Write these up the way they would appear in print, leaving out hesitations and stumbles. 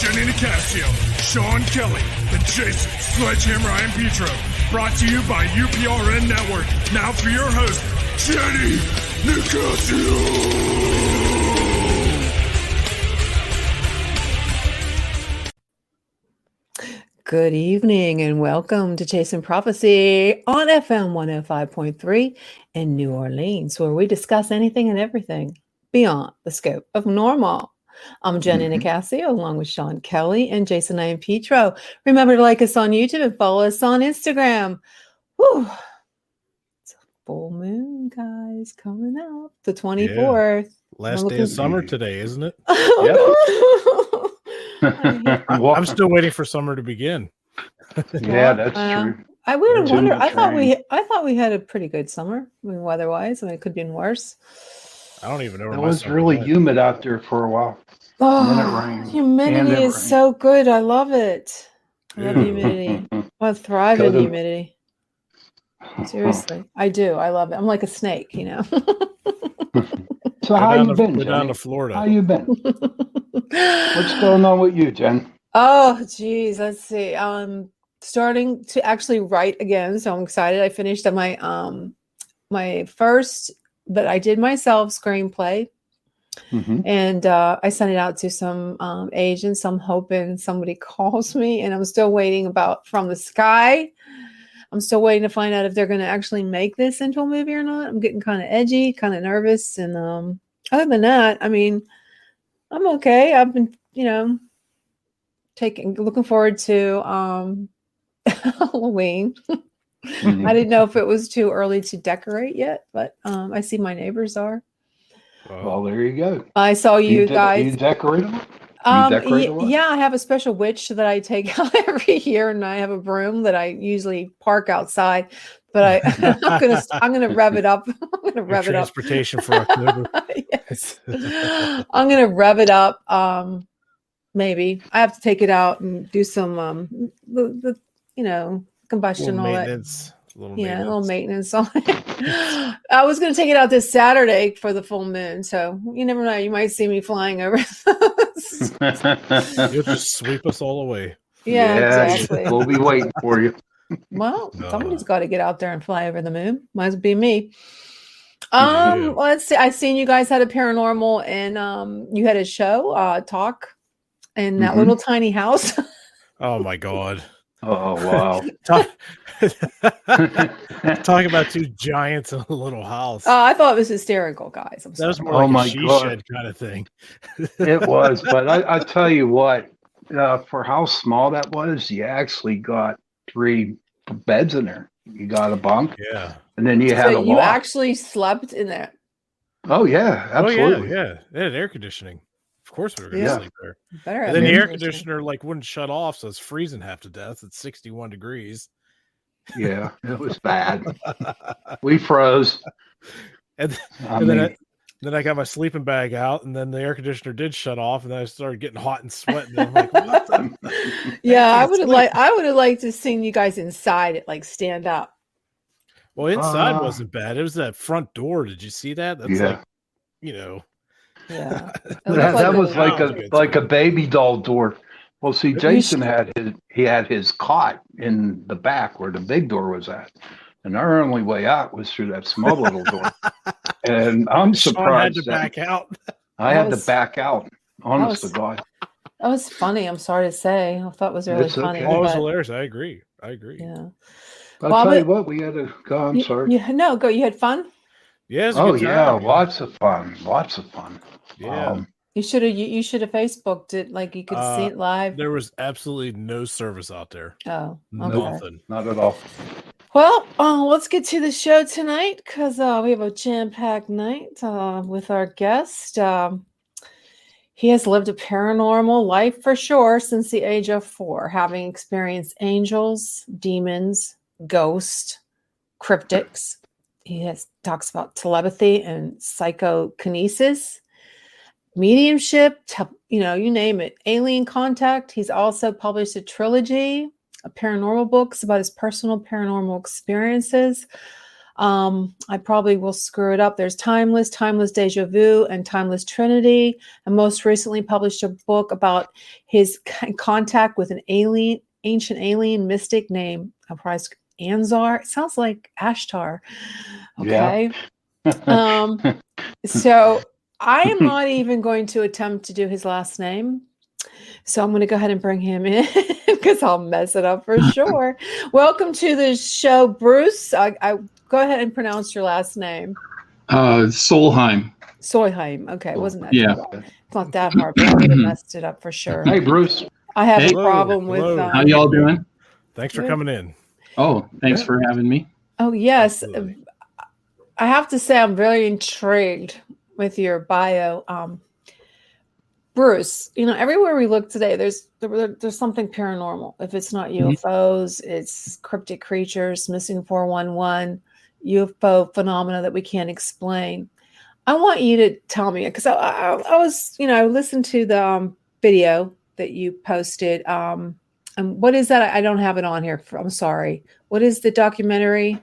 Jenny Nicasio, Sean Kelly, and Jason Sledgehammer I Am Petro. Brought to you by UPRN Network. Now for your host, Jenny Nicasio. Good evening and welcome to Chasing Prophecy on FM 105.3 in New Orleans, where we discuss anything and everything beyond the scope of normal. I'm Jenny Nicasio along with Sean Kelly and Jason I Am Petro. Remember to like us on YouTube and follow us on Instagram. Whew. It's a full moon, guys, coming up the 24th. Yeah. Last day of summer today, isn't it? I'm still waiting for summer to begin. Yeah, that's true. I would wonder. I thought we had a pretty good summer, weather-wise. I mean, it could be worse. I don't even know. It was really humid out there for a while. Oh, humidity is so good. I love it. I love humidity. I thrive in humidity. Seriously, I do. I love it. I'm like a snake, you know. So how you been, Jen? Down to Florida. How you been? What's going on with you, Jen? Oh, geez. Let's see. Starting to actually write again, so I'm excited. I finished my my first, but I did myself screenplay, and I sent it out to some agents. I'm hoping somebody calls me, and I'm still waiting from the sky. I'm still waiting to find out if they're going to actually make this into a movie or not. I'm getting kind of edgy, kind of nervous. And other than that, I mean, I'm okay. I've been, looking forward to Halloween. I didn't know if it was too early to decorate yet, but I see my neighbors are. Well, there you go. I saw you guys. You decorate them? Yeah, I have a special witch that I take out every year, and I have a broom that I usually park outside. But I'm gonna rev it up. I'm gonna rev it up. Transportation for October. Yes. I'm gonna rev it up. Maybe I have to take it out and do some the combustion, all that. Little maintenance on it. I was going to take it out this Saturday for the full moon, so you never know. You might see me flying over. You'll just sweep us all away. Yeah, exactly. We'll be waiting for you. Well, somebody's got to get out there and fly over the moon. Might as well be me. Let's see. I seen you guys had a paranormal, and you had a show talk in that little tiny house. Oh my God. Oh wow! Talking about two giants in a little house. I thought it was hysterical, guys. That was more like a she-shed kind of thing. It was, but I tell you what, for how small that was, you actually got 3 beds in there. You got a bunk, and then you had a loft. You actually slept in there. Oh yeah, absolutely. Oh, yeah. They had air conditioning. Of course we were going to sleep there. And then the air conditioner wouldn't shut off, so it's freezing half to death. It's 61 degrees. Yeah, it was bad. We froze. And then I got my sleeping bag out, and then the air conditioner did shut off, and then I started getting hot and sweating. And I'm like, what the? Yeah, I would have liked to seen you guys inside it, like stand up. Well, inside wasn't bad. It was that front door. Did you see that? That's Yeah, that was like a baby doll door. Well, see, Jason had his cot in the back where the big door was at, and our only way out was through that small little door. And I'm surprised Sean had to back out. I had to back out. Honest to God, that was funny. I'm sorry to say, I thought it was really funny. Okay. It was hilarious. I agree. Yeah. I'll tell you what, we had to go. I'm sorry. Go. You had fun. Yeah. Lots of fun. Yeah. You should have Facebooked it, like you could see it live. There was absolutely no service out there. Oh, okay. Nothing. Not at all. Well, let's get to the show tonight because we have a jam-packed night with our guest. He has lived a paranormal life for sure since the age of 4, having experienced angels, demons, ghosts, cryptics. He talks about telepathy and psychokinesis, mediumship, you name it, alien contact. He's also published a trilogy of paranormal books about his personal paranormal experiences. I probably will screw it up. There's Timeless, Timeless Deja Vu, and Timeless Trinity. And most recently published a book about his contact with an alien, ancient alien mystic named Anzar. It sounds like Ashtar. Okay. Yeah. So I am not even going to attempt to do his last name. So I'm going to go ahead and bring him in because I'll mess it up for sure. Welcome to the show, Bruce. I go ahead and pronounce your last name. Solheim. Solheim. Okay, it wasn't that Yeah. hard. It's not that hard, but I would have messed it up for sure. Hey, Bruce. I have a Hello. problem with. Hello. How y'all doing? Thanks for coming in. Oh, thanks for having me. Oh yes, Absolutely. I have to say I'm very intrigued with your bio. Bruce, everywhere we look today, there's something paranormal. If it's not UFOs, it's cryptic creatures, missing 411, UFO phenomena that we can't explain. I want you to tell me, because I was, I listened to the video that you posted. And what is that? I don't have it on here. I'm sorry. What is the documentary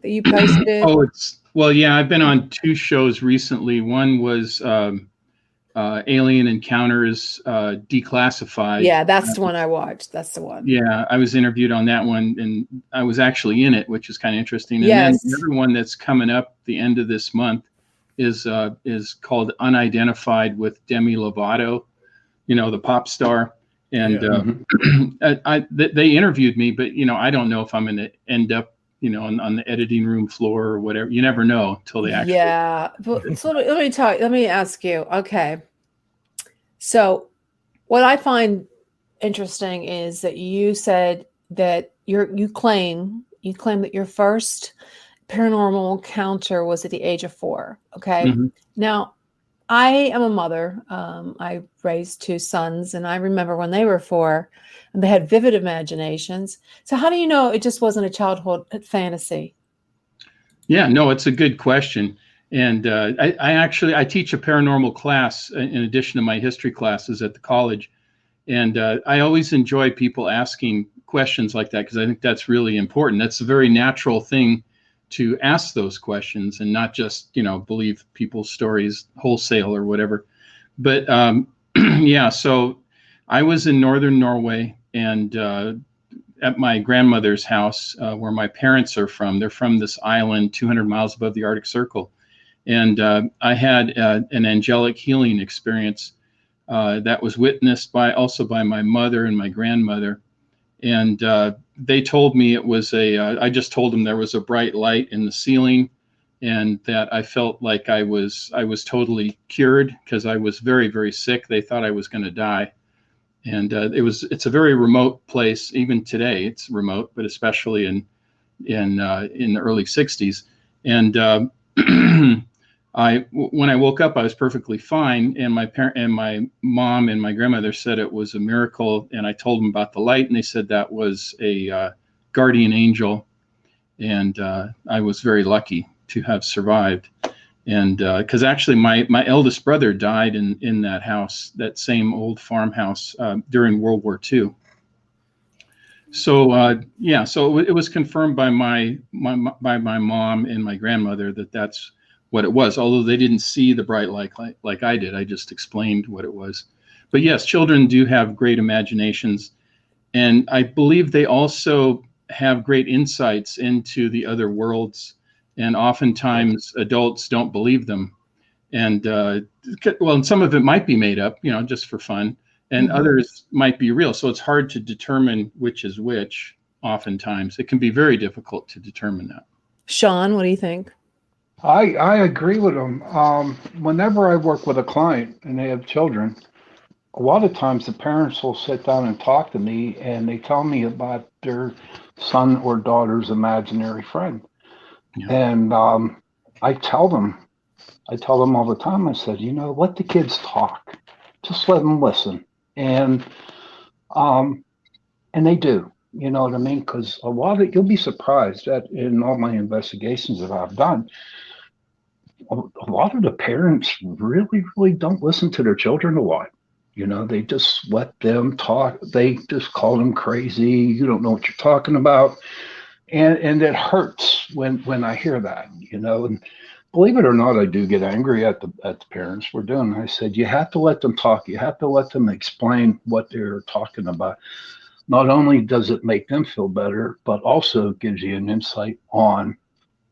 that you posted? I've been on 2 shows recently. One was Alien Encounters Declassified. Yeah, that's the one I watched. That's the one. Yeah, I was interviewed on that one, and I was actually in it, which is kind of interesting. And Yes. then the other one that's coming up the end of this month is called Unidentified with Demi Lovato, the pop star. And they interviewed me, but I don't know if I'm going to end up on the editing room floor or whatever. You never know until they actually. Yeah. So let me ask you. Okay. So what I find interesting is that you said that you claim that your first paranormal encounter was at the age of 4. Okay. Mm-hmm. Now, I am a mother. I raised 2 sons, and I remember when they were 4 and they had vivid imaginations. So how do you know it just wasn't a childhood fantasy? Yeah, no, it's a good question. And I teach a paranormal class in addition to my history classes at the college. And I always enjoy people asking questions like that because I think that's really important. That's a very natural thing to ask those questions and not just, believe people's stories wholesale or whatever. But so I was in northern Norway and at my grandmother's house where my parents are from. They're from this island 200 miles above the Arctic Circle. And I had an angelic healing experience that was witnessed also by my mother and my grandmother. And they told me it was I just told them there was a bright light in the ceiling and that I felt like I was totally cured because I was very, very sick. They thought I was going to die. And it's a very remote place. Even today, it's remote, but especially in the early 60s. And when I woke up, I was perfectly fine. And my mom and my grandmother said it was a miracle. And I told them about the light, and they said that was a guardian angel. And I was very lucky to have survived. And because actually my eldest brother died in that house, that same old farmhouse during World War II. So so it was confirmed by my mom and my grandmother that that's what it was. Although they didn't see the bright light like I did, I just explained what it was. But yes, children do have great imaginations, and I believe they also have great insights into the other worlds. And oftentimes adults don't believe them. And and some of it might be made up, just for fun. And others might be real. So it's hard to determine which is which. Oftentimes it can be very difficult to determine that. Sean, what do you think? I agree with them. Whenever I work with a client and they have children, a lot of times the parents will sit down and talk to me and they tell me about their son or daughter's imaginary friend. Yeah. And I tell them all the time, I said, let the kids talk. Just let them listen. And they do, you know what I mean? Because you'll be surprised that in all my investigations that I've done, a lot of the parents really, really don't listen to their children a lot. They just let them talk. They just call them crazy. You don't know what you're talking about. and it hurts when I hear that, and believe it or not, I do get angry at the parents. I said, you have to let them talk. You have to let them explain what they're talking about. Not only does it make them feel better, but also gives you an insight on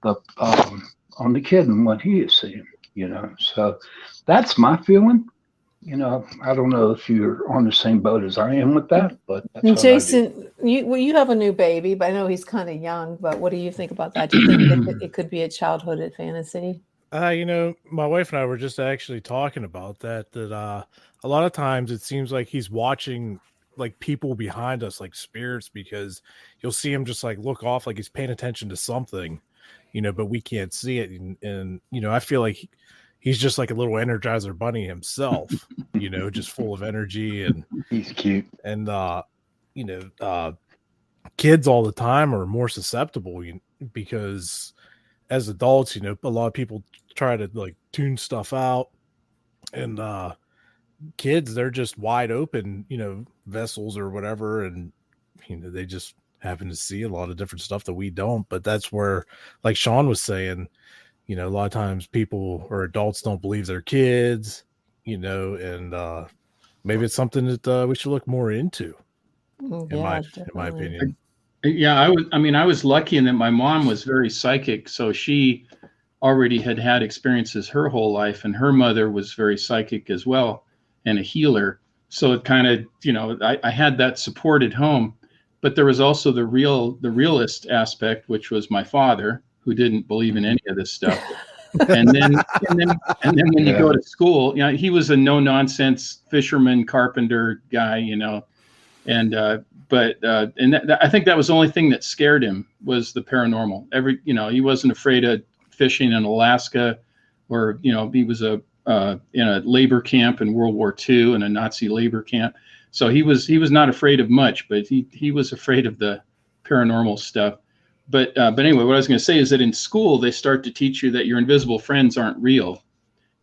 the kid and what he is seeing, So that's my feeling. I don't know if you're on the same boat as I am with that, but that's what Jason, you have a new baby, but I know he's kind of young. But what do you think about that? Do you think it could be a childhood fantasy? My wife and I were just actually talking about that a lot of times it seems like he's watching like people behind us, like spirits, because you'll see him just like look off, like he's paying attention to something, but we can't see it. And I feel like he's just like a little Energizer bunny himself, just full of energy, and he's cute. And, kids all the time are more susceptible because as adults, a lot of people try to like tune stuff out, and kids, they're just wide open, vessels or whatever. And, they just happen to see a lot of different stuff that we don't. But that's where, like Sean was saying, a lot of times people or adults don't believe their kids, and maybe it's something that we should look more into, in my opinion. Yeah, I was lucky in that my mom was very psychic. So she already had experiences her whole life, and her mother was very psychic as well and a healer. So it kind of, I had that support at home. But there was also the realist aspect, which was my father, who didn't believe in any of this stuff. And then when you go to school, he was a no nonsense fisherman, carpenter guy, and I think that was the only thing that scared him was the paranormal. He wasn't afraid of fishing in Alaska, or he was in a labor camp in World War II, in a Nazi labor camp. So he was not afraid of much, but he was afraid of the paranormal stuff. But anyway, what I was going to say is that in school, they start to teach you that your invisible friends aren't real.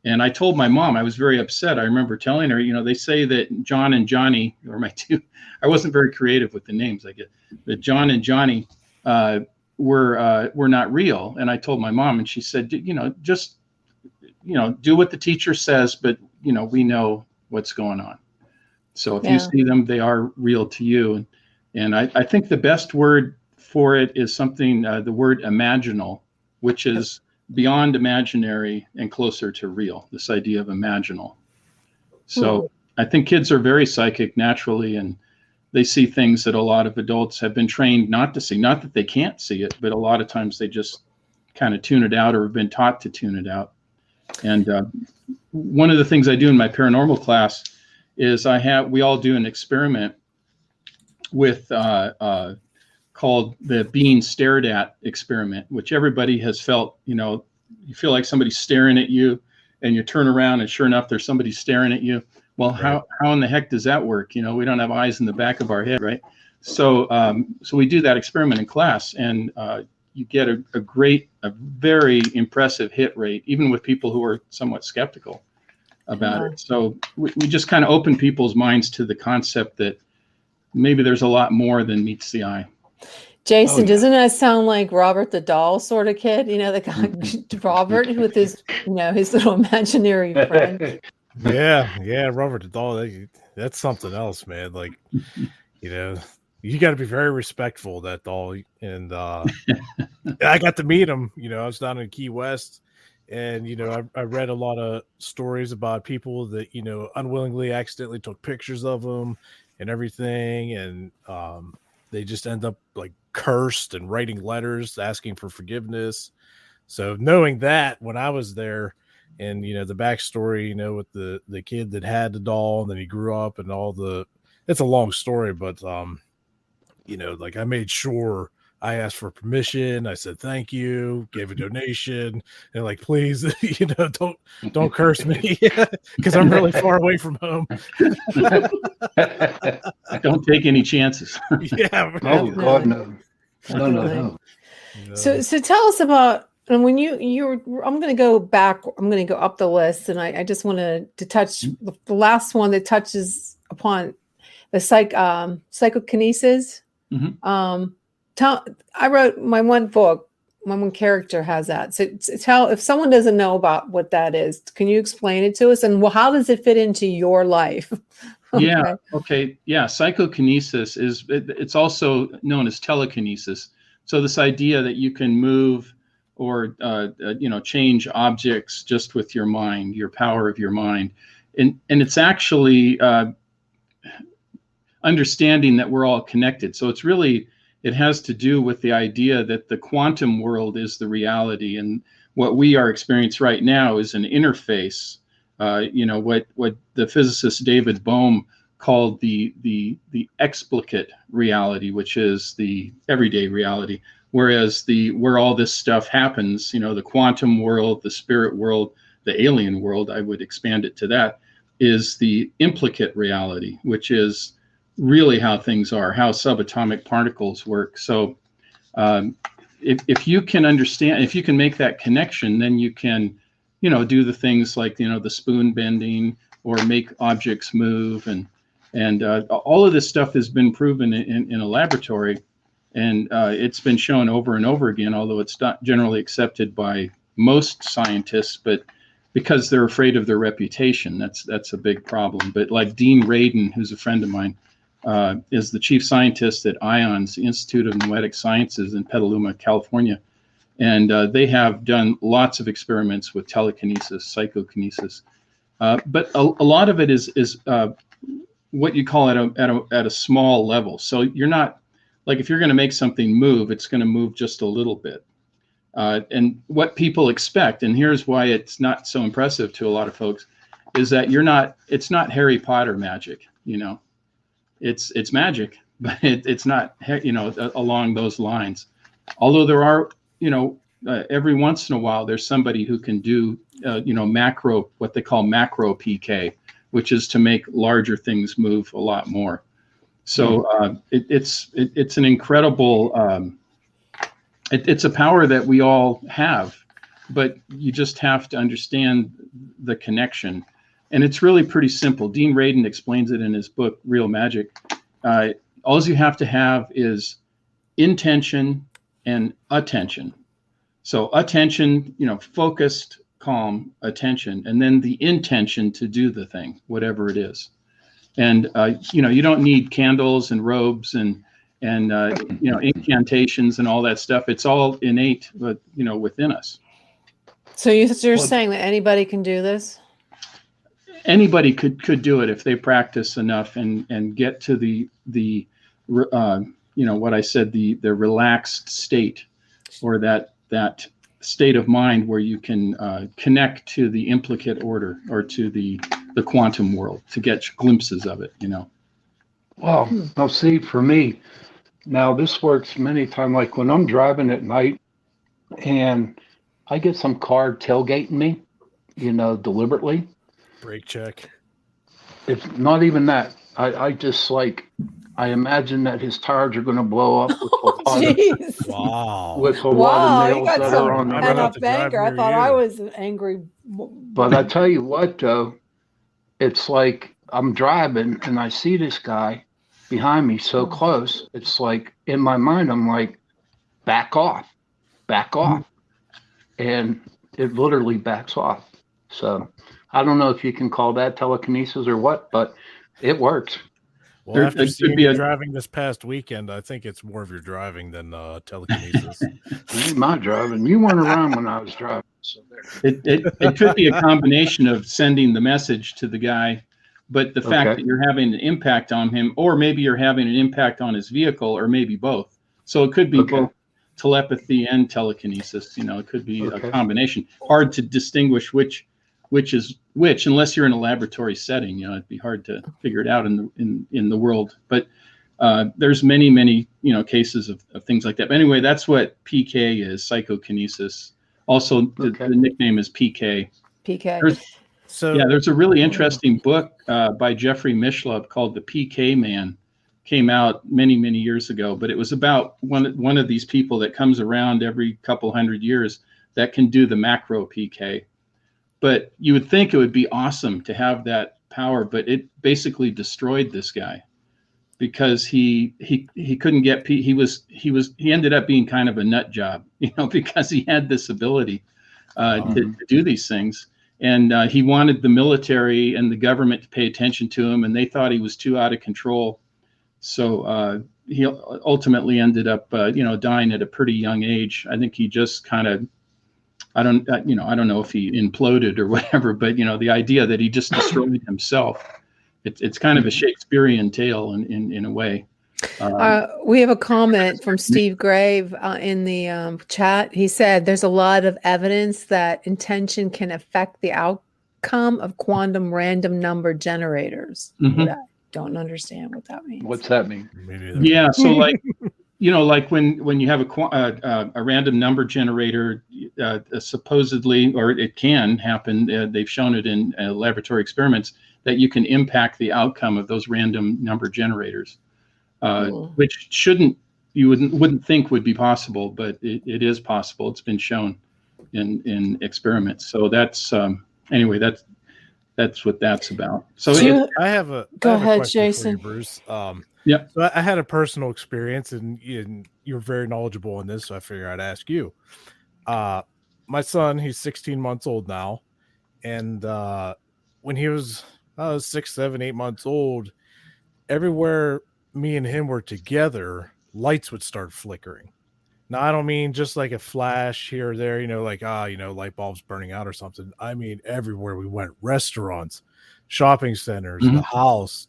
And I told my mom, I was very upset. I remember telling her, they say that John and Johnny, or my two, I wasn't very creative with the names, I guess, that John and Johnny were not real. And I told my mom, and she said, just, do what the teacher says, but, we know what's going on. So if you see them, they are real to you. And I think the best word for it is something, the word imaginal, which is beyond imaginary and closer to real, this idea of imaginal. So I think kids are very psychic naturally, and they see things that a lot of adults have been trained not to see. Not that they can't see it, but a lot of times they just kind of tune it out, or have been taught to tune it out. And one of the things I do in my paranormal class is we all do an experiment with called the being stared at experiment, which everybody has felt. You feel like somebody's staring at you, and you turn around, and sure enough, there's somebody staring at you. Well, right. How in the heck does that work? We don't have eyes in the back of our head, right? So we do that experiment in class, and you get a very impressive hit rate, even with people who are somewhat skeptical about it. So we just kind of open people's minds to the concept that maybe there's a lot more than meets the eye. Jason, doesn't that sound like Robert the doll sort of kid? The guy Robert with his, his little imaginary friend. Yeah, Robert the doll. That's something else, man. Like, you got to be very respectful of that doll. And I got to meet him. I was down in Key West, and I read a lot of stories about people that unwillingly, accidentally took pictures of him and everything, and they just end up like cursed and writing letters asking for forgiveness. So knowing that, when I was there, and the backstory, with the kid that had the doll, and then he grew up, and it's a long story, but like I made sure I asked for permission. I said thank you, gave a donation, and like, please, don't curse me because I'm really far away from home. Don't take any chances. Yeah. Oh God, no. No. So tell us about, and when I'm going to go back, I'm going to go up the list, and I just wanted to touch the last one that touches upon the psychokinesis. Mm-hmm. I wrote my one book. My one character has that. So tell if someone doesn't know about what that is, can you explain it to us? And how does it fit into your life? Okay. Yeah. Okay. Yeah. Psychokinesis it's also known as telekinesis. So this idea that you can move or change objects just with your mind, your power of your mind, and it's actually understanding that we're all connected. So it has to do with the idea that the quantum world is the reality, and what we are experiencing right now is an interface. What the physicist David Bohm called the explicate reality, which is the everyday reality, whereas where all this stuff happens, the quantum world, the spirit world, the alien world, I would expand it to that, is the implicate reality, which is really how things are, how subatomic particles work. So if you can understand, if you can make that connection, then you can do the things like, the spoon bending or make objects move. And all of this stuff has been proven in a laboratory, and it's been shown over and over again, although it's not generally accepted by most scientists, but because they're afraid of their reputation, that's a big problem. But like Dean Radin, who's a friend of mine, is the chief scientist at IONS, the Institute of Noetic Sciences in Petaluma, California. And they have done lots of experiments with telekinesis, psychokinesis. But a lot of it is what you call at a small level. So you're not, like if you're going to make something move, it's going to move just a little bit. And what people expect, and here's why it's not so impressive to a lot of folks, is that it's not Harry Potter magic, It's magic, but it's not, along those lines. Although there are, every once in a while, there's somebody who can do, what they call macro PK, which is to make larger things move a lot more. So it's an incredible, it's a power that we all have, but you just have to understand the connection. And it's really pretty simple. Dean Radin explains it in his book, Real Magic. All you have to have is intention and attention. So attention, focused, calm attention, and then the intention to do the thing, whatever it is. And, you don't need candles and robes and incantations and all that stuff. It's all innate, but, within us. So you're saying that anybody can do this? Anybody could do it if they practice enough and get to the what I said, the relaxed state, or that state of mind where you can connect to the implicate order or to the quantum world to get glimpses of it, Well, now see, for me, now this works many times, like when I'm driving at night and I get some car tailgating me, deliberately. Brake check. It's not even that. I just I imagine that his tires are going to blow up with a lot of nails that are on them. I thought I was angry. But I tell you what, though, it's like I'm driving and I see this guy behind me so close. It's like in my mind, I'm like, back off. And it literally backs off. So I don't know if you can call that telekinesis or what, but it works. Well, after seeing you driving this past weekend, I think it's more of your driving than telekinesis. It ain't my driving. You weren't around when I was driving. So it could be a combination of sending the message to the guy, but the fact that you're having an impact on him, or maybe you're having an impact on his vehicle, or maybe both. So it could be both telepathy and telekinesis. It could be a combination. Hard to distinguish which is which, unless you're in a laboratory setting. It'd be hard to figure it out in the world. But there's many cases of things like that. But anyway, that's what PK is, psychokinesis. Also, the nickname is PK. PK. There's a really interesting book by Jeffrey Mishlove called The PK Man. Came out many years ago, but it was about one of these people that comes around every couple hundred years that can do the macro PK. But you would think it would be awesome to have that power, but it basically destroyed this guy because he couldn't get he ended up being kind of a nut job, because he had this ability to do these things. And he wanted the military and the government to pay attention to him, and they thought he was too out of control. So he ultimately ended up, dying at a pretty young age. I think he just kind of, I don't know if he imploded or whatever, but the idea that he just destroyed himself, it's kind of a Shakespearean tale in a way. We have a comment from Steve Grave in the chat. He said, there's a lot of evidence that intention can affect the outcome of quantum random number generators. Mm-hmm. I don't understand what that means. What's that mean? Yeah. So like, like when you have a random number generator, supposedly, or it can happen, they've shown it in laboratory experiments, that you can impact the outcome of those random number generators. Which you wouldn't think would be possible, but it is possible. It's been shown in experiments. So that's anyway. That's what that's about. So I have a go ahead, question Jason. for you, Bruce. Yeah. So I had a personal experience, and you're very knowledgeable in this, so I figured I'd ask you. My son, he's 16 months old now, and when he was 6, 7, 8 months old, everywhere me and him were together, lights would start flickering. Now, I don't mean just like a flash here or there, light bulbs burning out or something. I mean, everywhere we went, restaurants, shopping centers, the house,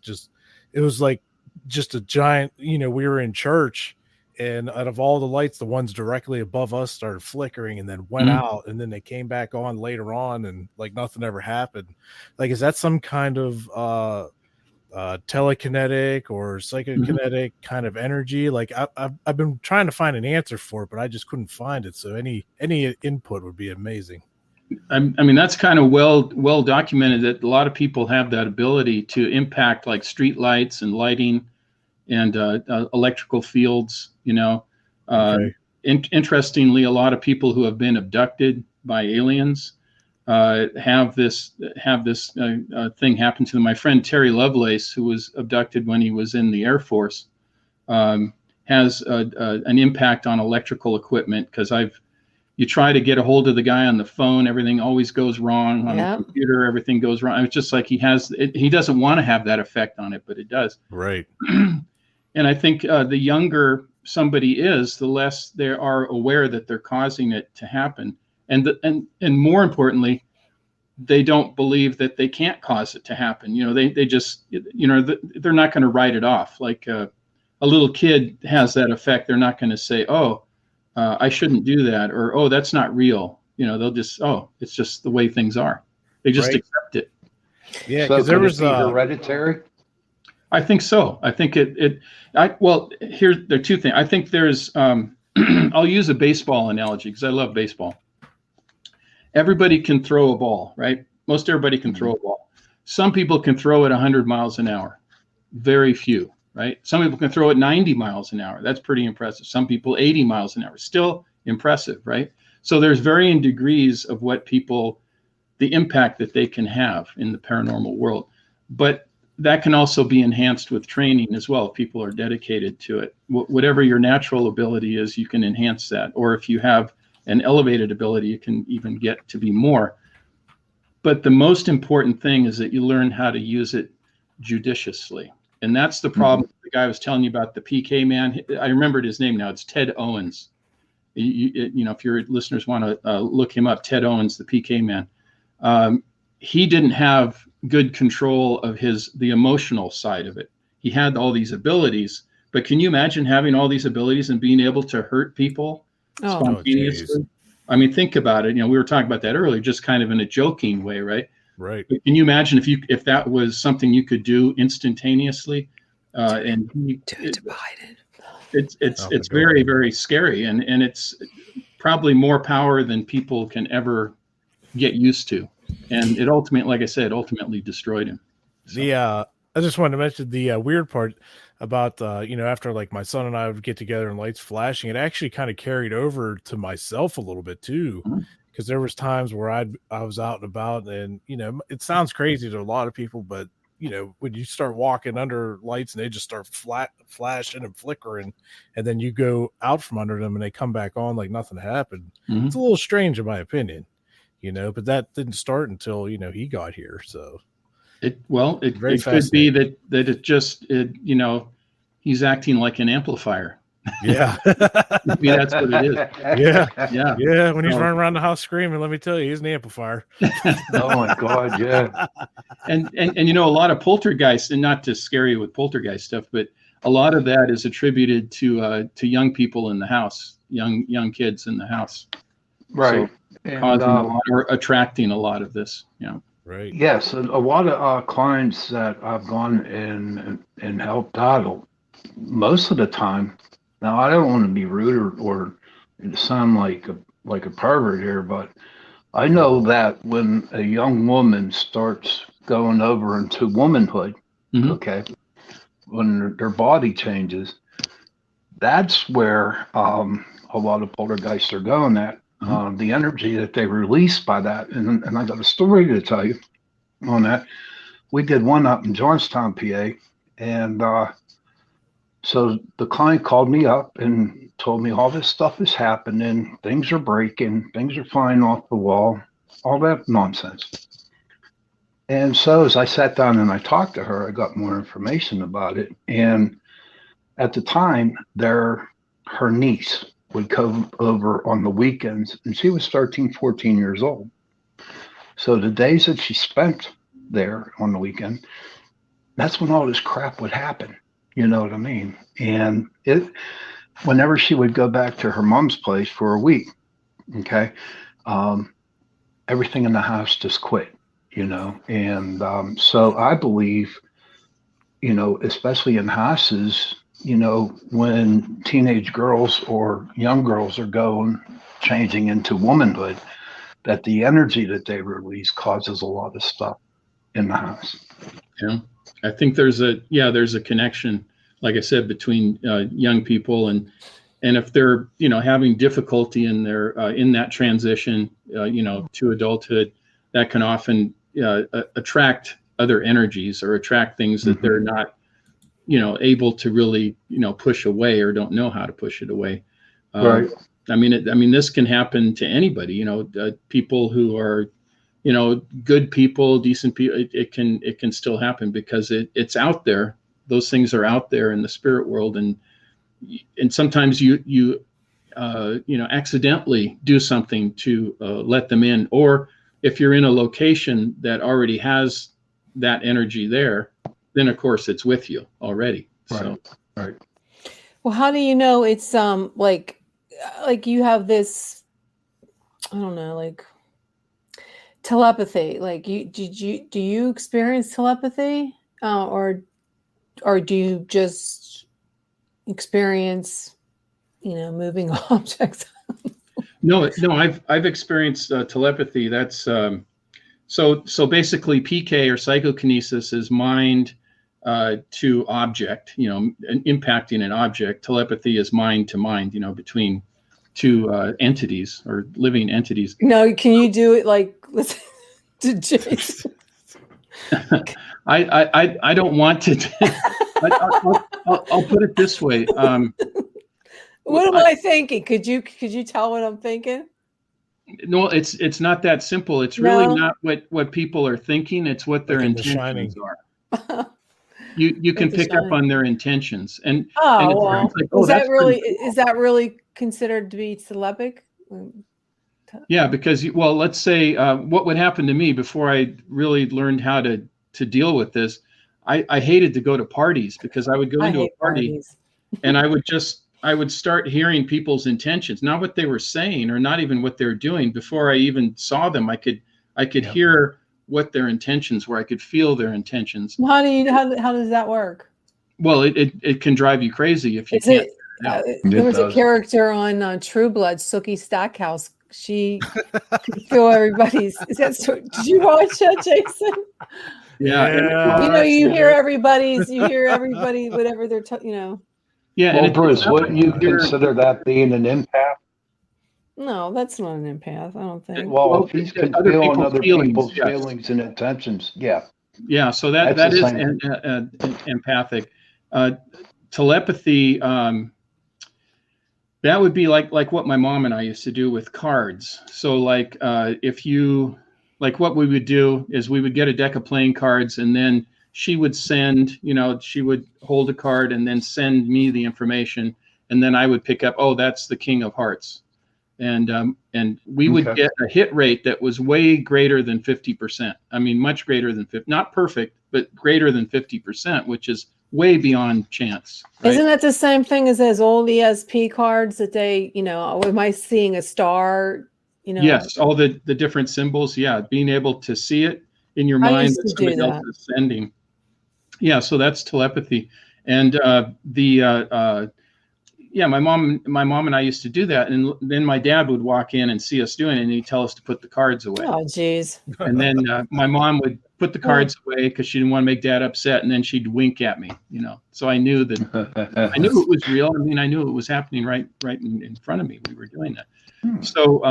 it was like just a giant, we were in church, and out of all the lights, the ones directly above us started flickering and then went out, and then they came back on later on, and like nothing ever happened. Like, is that some kind of telekinetic or psychokinetic kind of energy? Like I've been trying to find an answer for it, but I just couldn't find it. So any input would be amazing. I mean, that's kind of well documented that a lot of people have that ability to impact like street lights and lighting and electrical fields. Okay. Interestingly, a lot of people who have been abducted by aliens have this thing happen to them. My friend Terry Lovelace, who was abducted when he was in the Air Force, has an impact on electrical equipment, because you try to get a hold of the guy on the phone, everything always goes wrong. On the computer, everything goes wrong. It's just like he doesn't want to have that effect on it, but it does. Right. And I think the younger somebody is, the less they are aware that they're causing it to happen. And more importantly, they don't believe that they can't cause it to happen. They just, they're not going to write it off. Like a little kid has that effect. They're not going to say, "Oh, I shouldn't do that," or "Oh, that's not real." They'll just, "Oh, it's just the way things are." They just accept it. Yeah, so because there was hereditary. I think so. I think there are two things. I think there's. I'll use a baseball analogy because I love baseball. Everybody can throw a ball, right? Most everybody can throw a ball. Some people can throw it 100 miles an hour. Very few, right? Some people can throw it 90 miles an hour. That's pretty impressive. Some people 80 miles an hour. Still impressive, right? So there's varying degrees of the impact that they can have in the paranormal world. But that can also be enhanced with training as well if people are dedicated to it. Whatever your natural ability is, you can enhance that. Or if you have an elevated ability, you can even get to be more. But the most important thing is that you learn how to use it judiciously. And that's the problem. The guy I was telling you about, the PK man, I remembered his name now. It's Ted Owens. If your listeners want to look him up, Ted Owens, the PK man. He didn't have good control of the emotional side of it. He had all these abilities, but can you imagine having all these abilities and being able to hurt people spontaneously? I mean, think about it. We were talking about that earlier, just kind of in a joking way, right? Right. But can you imagine if that was something you could do instantaneously? It's very, very scary, and it's probably more power than people can ever get used to. And it ultimately, like I said, destroyed him. So. I just wanted to mention the weird part about, after like my son and I would get together and lights flashing, it actually kind of carried over to myself a little bit too. Because there was times where I was out and about, and it sounds crazy to a lot of people, but when you start walking under lights and they just start flashing and flickering, and then you go out from under them and they come back on like nothing happened. Mm-hmm. It's a little strange in my opinion, but that didn't start until, he got here. So it could be that it just, he's acting like an amplifier. Yeah. Maybe that's what it is. Yeah. When he's running around the house screaming, let me tell you, he's an amplifier. Oh my God. Yeah. And a lot of poltergeists, and not to scare you with poltergeist stuff, but a lot of that is attributed to young people in the house, young kids in the house. Right. So causing or attracting a lot of this. Yeah. Right. Yes. A lot of clients that I've gone and helped out, most of the time. Now, I don't want to be rude or sound like a pervert here, but I know that when a young woman starts going over into womanhood, okay, when their body changes, that's where a lot of poltergeists are going at. The energy that they release by that. And I got a story to tell you on that. We did one up in Johnstown, PA, and so the client called me up and told me all this stuff is happening, things are breaking, things are flying off the wall, all that nonsense. And so as I sat down and I talked to her, I got more information about it. And at the time, her niece would come over on the weekends, and she was 13, 14 years old. So the days that she spent there on the weekend, that's when all this crap would happen. You know what I mean? And whenever she would go back to her mom's place for a week, okay, everything in the house just quit, And so I believe, especially in houses, when teenage girls or young girls are changing into womanhood, that the energy that they release causes a lot of stuff in the house. Yeah. I think there's a connection, like I said, between young people and if they're having difficulty in their in that transition to adulthood, that can often attract other energies or attract things that they're not able to really push away or don't know how to push it away. Right. I mean this can happen to anybody. People who are good people, decent people, it can still happen because it's out there. Those things are out there in the spirit world, and sometimes you accidentally do something to let them in, or if you're in a location that already has that energy there, then of course it's with you already. Right. So. Right. Well, how do you know it's like you have this, I don't know, like telepathy? Like do you experience telepathy, or do you just experience moving objects? No, I've experienced telepathy. That's so basically PK or psychokinesis is mind to object, impacting an object. Telepathy is mind to mind, between two entities or living entities. No, can you do it like listen to Jason? I don't want to. I'll put it this way. What am I thinking? Could you tell what I'm thinking? No, it's not that simple. It's really not what people are thinking. It's what their intentions are. You can pick up on their intentions, and well, is that really considered to be telepathic? Yeah, because let's say what would happen to me before I really learned how to deal with this. I hated to go to parties because I would go into a party and I would start hearing people's intentions, not what they were saying or not even what they were doing. Before I even saw them, I could hear what their intentions were. I could feel their intentions. How does that work? Well, it can drive you crazy if you can't. There was a character on True Blood, Sookie Stackhouse. She could feel everybody's. Did you watch that, Jason? Yeah. You hear everybody, whatever they're, Yeah. Well, Bruce, wouldn't you consider that being an empath? No, that's not an empath. I don't think. Well, if he's feeling other people's feelings and intentions, yeah. Yeah, so that That's is empathic. Telepathy, that would be like what my mom and I used to do with cards. So like if you, like what we would do is we would get a deck of playing cards, and then she would send, she would hold a card and then send me the information, and then I would pick up, oh, that's the King of Hearts. And we would get a hit rate that was way greater than 50%. I mean, much greater than 50, not perfect, but greater than 50%, which is way beyond chance. Right? Isn't that the same thing as all the ESP cards that they, am I seeing a star? Yes, all the different symbols. Yeah, being able to see it in your mind that somebody else is sending. Yeah, so that's telepathy. And my mom and I used to do that, and then my dad would walk in and see us doing it, and he'd tell us to put the cards away. Oh, geez. And then my mom would put the cards away because she didn't want to make Dad upset, and then she'd wink at me, So I knew that I knew it was real. I mean, I knew it was happening right in front of me. We were doing that. So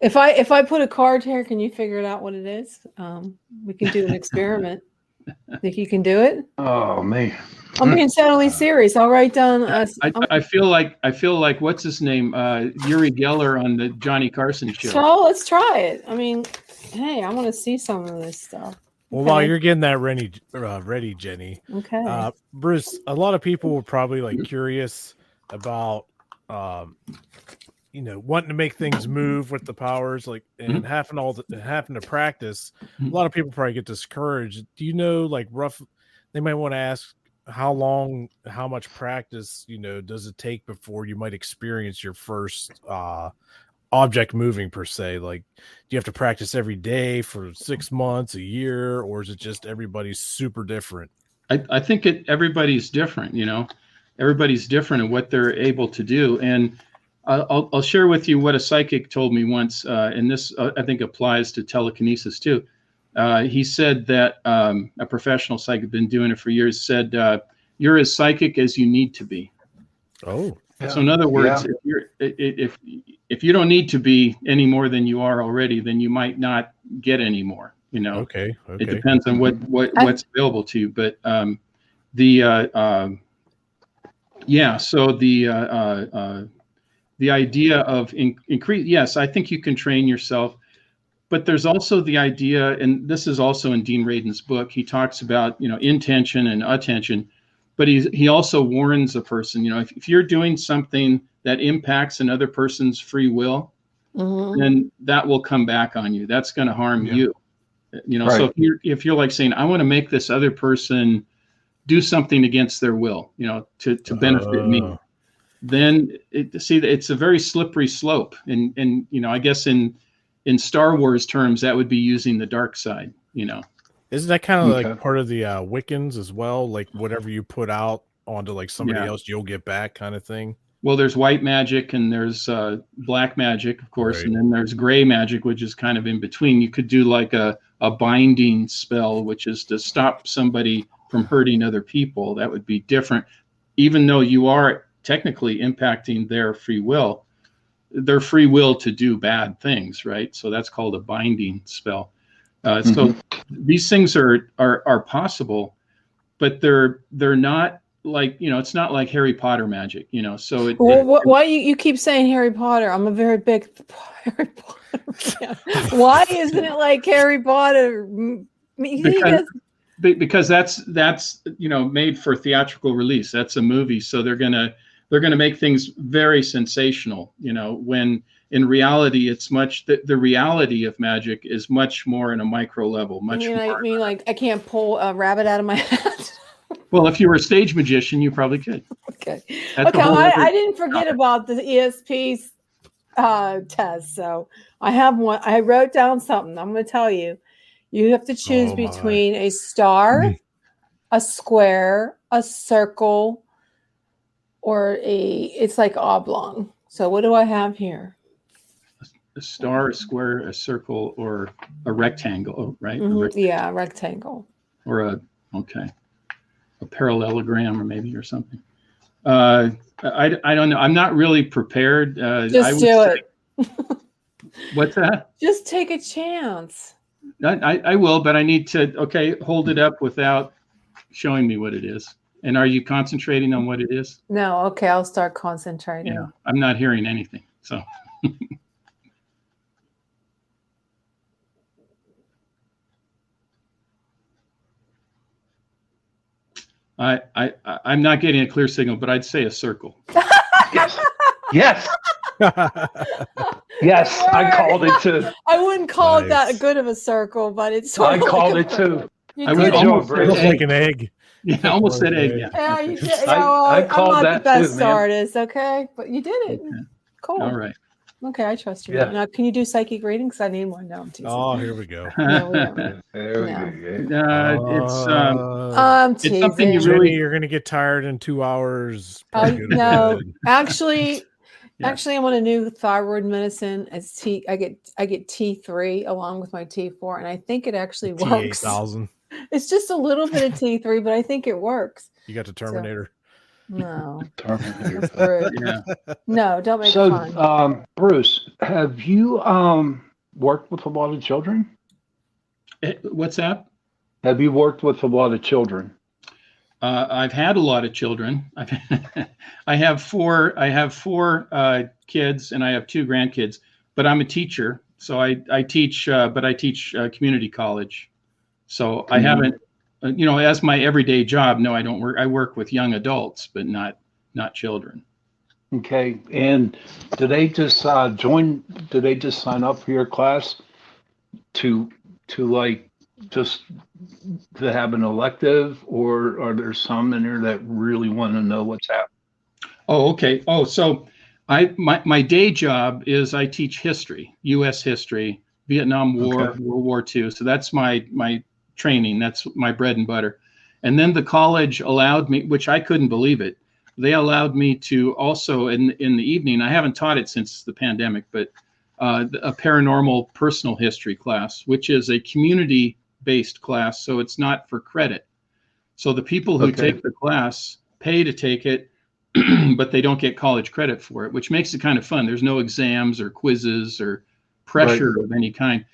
if I put a card here, can you figure it out what it is? We can do an experiment. Think you can do it? Oh man. I'm being totally serious. I'll write down. I feel like what's his name, Uri Geller on the Johnny Carson show. So let's try it. I mean, hey, I want to see some of this stuff. Well, while you're getting that ready, Jenny. Okay. Bruce, a lot of people were probably curious about, wanting to make things move with the powers, and having to practice. A lot of people probably get discouraged. Do you know, rough? They might want to ask how much practice, does it take before you might experience your first object moving per se? Do you have to practice every day for 6 months, a year, or is it just everybody's super different? I think everybody's different. Everybody's different in what they're able to do. And I'll share with you what a psychic told me once, and this I think applies to telekinesis too. He said that a professional psychic, been doing it for years, said you're as psychic as you need to be. Oh, yeah. So in other words, if you don't need to be any more than you are already, then you might not get any more. Okay. It depends on what's available to you. But the idea of increase, yes, I think you can train yourself. But there's also the idea, and this is also in Dean Radin's book, he talks about, intention and attention, but he also warns a person, if you're doing something that impacts another person's free will, then that will come back on you. That's going to harm you. Right. So if you're saying, I want to make this other person do something against their will, to benefit me, then it's a very slippery slope. And I guess in Star Wars terms, that would be using the dark side, Isn't that kind of part of the Wiccans as well? Whatever you put out onto somebody else, you'll get back kind of thing? Well, there's white magic and there's black magic, of course, right. And then there's gray magic, which is kind of in between. You could do a binding spell, which is to stop somebody from hurting other people. That would be different, even though you are technically impacting their free will to do bad things, right? So that's called a binding spell. So these things are possible, but they're not it's not like Harry Potter magic, So why you keep saying Harry Potter? I'm a very big Harry Potter fan. Why isn't it like Harry Potter? Because that's made for theatrical release. That's a movie, so they're gonna make things very sensational, when in reality it's the reality of magic is much more in a micro level. I can't pull a rabbit out of my hat. Well, if you were a stage magician, you probably could. Okay. I didn't forget about the ESP test. So I have one. I wrote down something. I'm going to tell you. You have to choose between a star, a square, a circle, or it's like oblong. So what do I have here? A star, a square, a circle, or a rectangle, right? Yeah, a rectangle. Or a parallelogram, or something. I don't know. I'm not really prepared. Just do it. What's that? Just take a chance. I will, but I need to, hold it up without showing me what it is. And are you concentrating on what it is? No, okay, I'll start concentrating. Yeah, I'm not hearing anything. So. I'm not getting a clear signal, but I'd say a circle. Yes. Yes. Yes, I called it too. I wouldn't call it that good of a circle, but it's sort I of called like it too. I would almost It looks like an egg. Yeah, I almost said egg. Yeah. Yeah, you did. I called I'm not that the best too, man. artist, okay? But you did it. Okay. Cool. All right. Okay, I trust you. Yeah. Now, can you do psychic readings? I need one. No, I'm teasing. Oh, here we go. No, we don't. There we No. go. It's Teasing. something you Jenny, really. you're gonna get tired in 2 hours. Oh, Probably go to no, bed. actually, Yeah. actually, I'm on a new thyroid medicine. It's I get T3 along with my T4, and I think it actually works. T8000. It's just a little bit of T3, but I think it works. You got the Terminator. No, Terminator. that's rude. Yeah. No, don't make it fun. So, Bruce, have you worked with a lot of children? What's that? Have you worked with a lot of children? I've had a lot of children. I have four kids, and I have 2 grandkids. But I'm a teacher, so I teach. But I teach community college. So I haven't, as my everyday job. No, I don't work. I work with young adults, but not children. Okay. And do they just join? Do they just sign up for your class to like just to have an elective, or are there some in there that really want to know what's happening? Oh, okay. Oh, so my day job is I teach history, U.S. history, Vietnam War, Okay. World War II. So that's my training. That's my bread and butter. And then the college allowed me, which I couldn't believe it. They allowed me to also in the evening. I haven't taught it since the pandemic, but a paranormal personal history class, which is a community-based class. So it's not for credit. So the people who Okay. take the class pay to take it, but they don't get college credit for it, which makes it kind of fun. There's no exams or quizzes or pressure of any kind.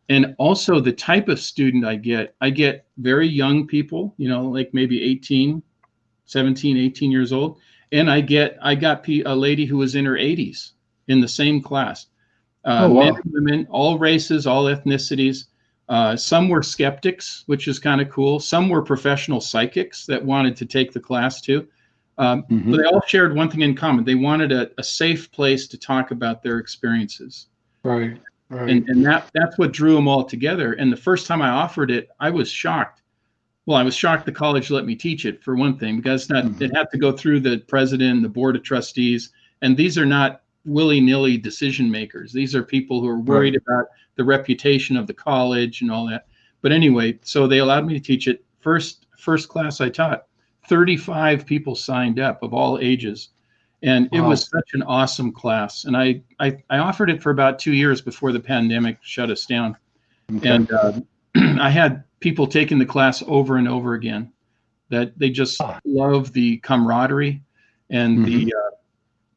And also the type of student I get very young people, like maybe 17, 18 years old. And I got a lady who was in her 80s in the same class. Wow. Men and women, all races, all ethnicities. Some were skeptics, which is kind of cool. Some were professional psychics that wanted to take the class too. But they all shared one thing in common. They wanted a safe place to talk about their experiences. Right. Right. And that's what drew them all together. And the first time I offered it, I was shocked. Well, I was shocked the college let me teach it, for one thing, because it had to go through the president, the board of trustees. And these are not willy-nilly decision makers. These are people who are worried about the reputation of the college and all that. But anyway, so they allowed me to teach it. First class I taught, 35 people signed up of all ages. And it was such an awesome class. And I offered it for about 2 years before the pandemic shut us down. Okay. And I had people taking the class over and over again, that they just love the camaraderie and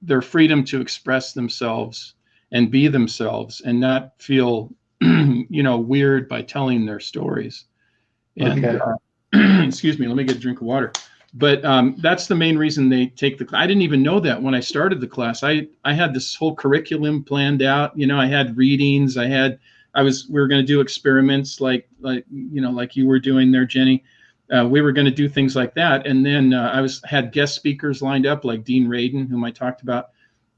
their freedom to express themselves and be themselves and not feel, weird by telling their stories. And excuse me, let me get a drink of water. But that's the main reason they take the class. I didn't even know that when I started the class. I had this whole curriculum planned out. I had readings. We were going to do experiments like you were doing there, Jenny. We were going to do things like that. And then had guest speakers lined up like Dean Radin, whom I talked about.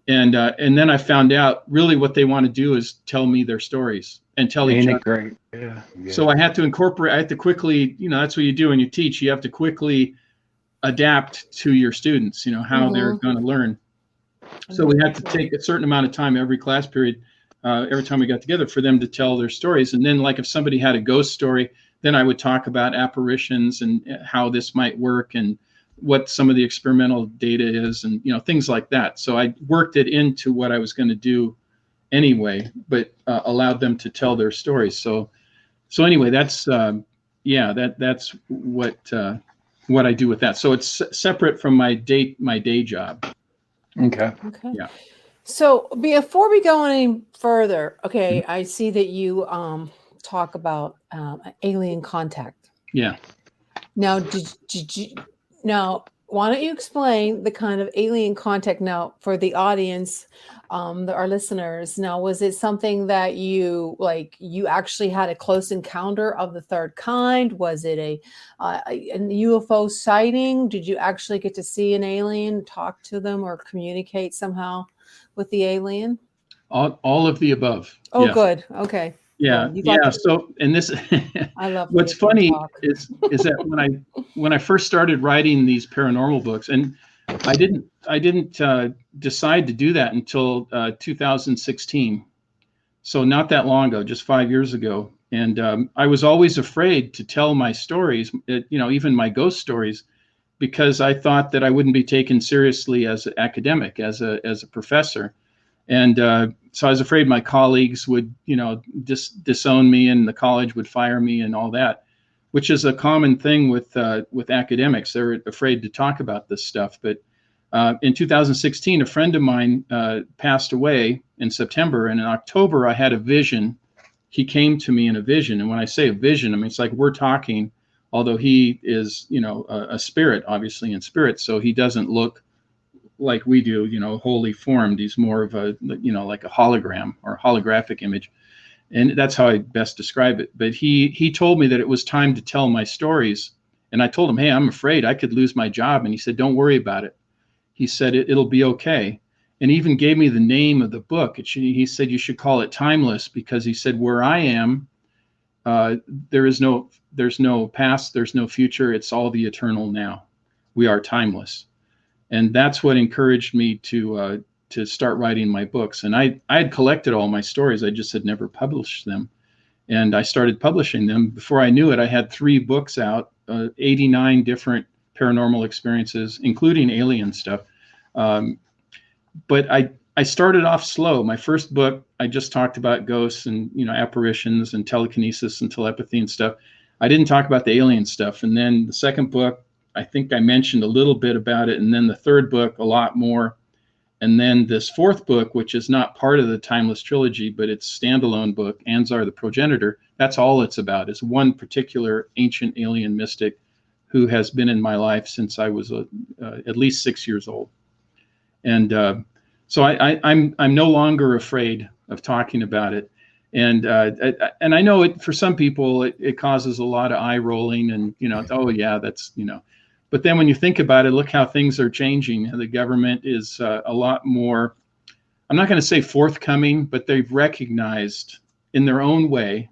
And then I found out really what they want to do is tell me their stories and tell each other. Great. Yeah. So I had to quickly, that's what you do when you teach. You have to quickly adapt to your students, how they're going to learn. So we had to take a certain amount of time every class period, every time we got together, for them to tell their stories. And then like if somebody had a ghost story, then I would talk about apparitions and how this might work and what some of the experimental data is and, things like that. So I worked it into what I was going to do anyway, but allowed them to tell their stories. So anyway, that's, that's what I do with that. So it's separate from my day job. Okay. Yeah. So before we go any further, I see that you talk about alien contact. Yeah. Now, did you now? Why don't you explain the kind of alien contact now for the audience, our listeners? Now, was it something that you actually had a close encounter of the third kind? Was it a UFO sighting? Did you actually get to see an alien, talk to them, or communicate somehow with the alien? All of the above. Oh, yeah. Good. Okay. Yeah, Cool. yeah. So, and this, I love what's when funny talk. is that when I first started writing these paranormal books, and I didn't decide to do that until 2016. So not that long ago, just 5 years ago. And I was always afraid to tell my stories, even my ghost stories, because I thought that I wouldn't be taken seriously as an academic, as a professor. And so I was afraid my colleagues would, disown me, and the college would fire me and all that, which is a common thing with academics. They're afraid to talk about this stuff. But in 2016, a friend of mine passed away in September, and in October, I had a vision. He came to me in a vision. And when I say a vision, I mean, it's like we're talking, although he is, a spirit, obviously in spirit. So he doesn't look like we do, wholly formed. He's more of a, like a hologram or holographic image. And that's how I best describe it. But he told me that it was time to tell my stories. And I told him, hey, I'm afraid I could lose my job. And he said, don't worry about it. He said, it'll be okay. And he even gave me the name of the book. He said, you should call it Timeless, because he said, where I am, there's no past, there's no future. It's all the eternal now. We are timeless. And that's what encouraged me to start writing my books. And I had collected all my stories. I just had never published them. And I started publishing them. Before I knew it, I had 3 books out, 89 different paranormal experiences, including alien stuff. But I started off slow. My first book, I just talked about ghosts and, apparitions and telekinesis and telepathy and stuff. I didn't talk about the alien stuff. And then the second book, I think I mentioned a little bit about it. And then the third book, a lot more. And then this fourth book, which is not part of the Timeless trilogy, but it's standalone book, Anzar the Progenitor. That's all it's about, is one particular ancient alien mystic who has been in my life since I was at least 6 years old. And so I'm no longer afraid of talking about it. And I know it, for some people, it causes a lot of eye rolling and, oh yeah, that's, But then when you think about it, look how things are changing. The government is a lot more, I'm not going to say forthcoming, but they've recognized in their own way,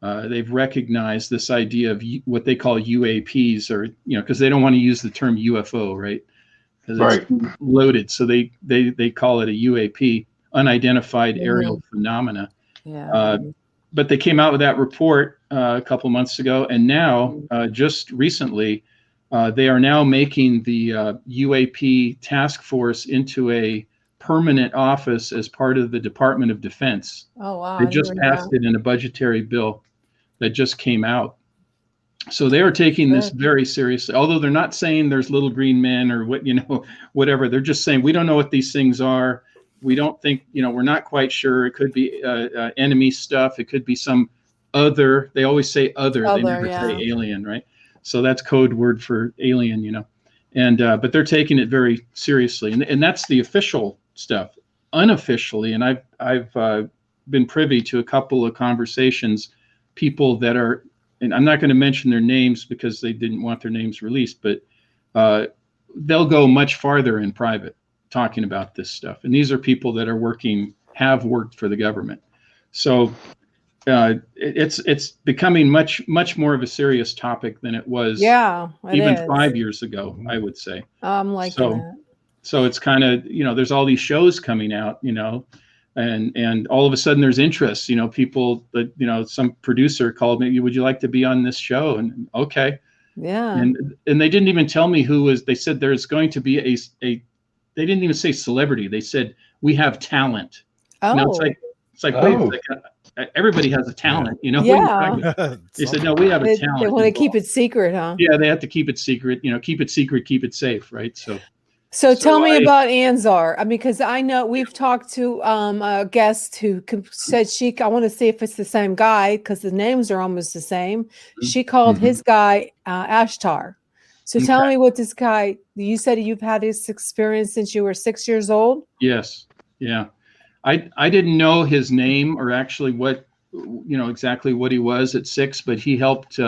they've recognized this idea of what they call UAPs, or, because they don't want to use the term UFO, right? Because it's loaded. So they call it a UAP, unidentified aerial phenomena. Yeah. But they came out with that report a couple months ago. And now, just recently, they are now making the UAP task force into a permanent office as part of the Department of Defense. Oh, wow. They just passed it in a budgetary bill that just came out. So they are taking this very seriously, although they're not saying there's little green men or whatever. They're just saying, we don't know what these things are. We don't think, we're not quite sure. It could be enemy stuff. It could be some other. They always say other. They never say alien, right? So that's code word for alien, and but they're taking it very seriously, and that's the official stuff. Unofficially, and I've been privy to a couple of conversations, people that are, and I'm not going to mention their names because they didn't want their names released, but they'll go much farther in private talking about this stuff. And these are people that have worked for the government. So it's becoming much more of a serious topic than it was even 5 years ago, I would say. So it's kind of, there's all these shows coming out, and all of a sudden there's interest, people that, some producer called me, would you like to be on this show? And okay. Yeah. And they didn't even tell me who was, they said there's going to be they didn't even say celebrity. They said, we have talent. Oh. It's like, wait a second. Everybody has a talent, Yeah. They said, no, we have a talent. They want to keep it secret, huh? Yeah, they have to keep it secret, keep it secret, keep it safe, right? So So tell me about Anzar. I mean, because I know we've talked to a guest who said I want to see if it's the same guy because the names are almost the same. She called his guy Ashtar. So tell me what this guy, you said you've had this experience since you were 6 years old? Yes. Yeah. I didn't know his name or actually exactly what he was at 6, but he helped,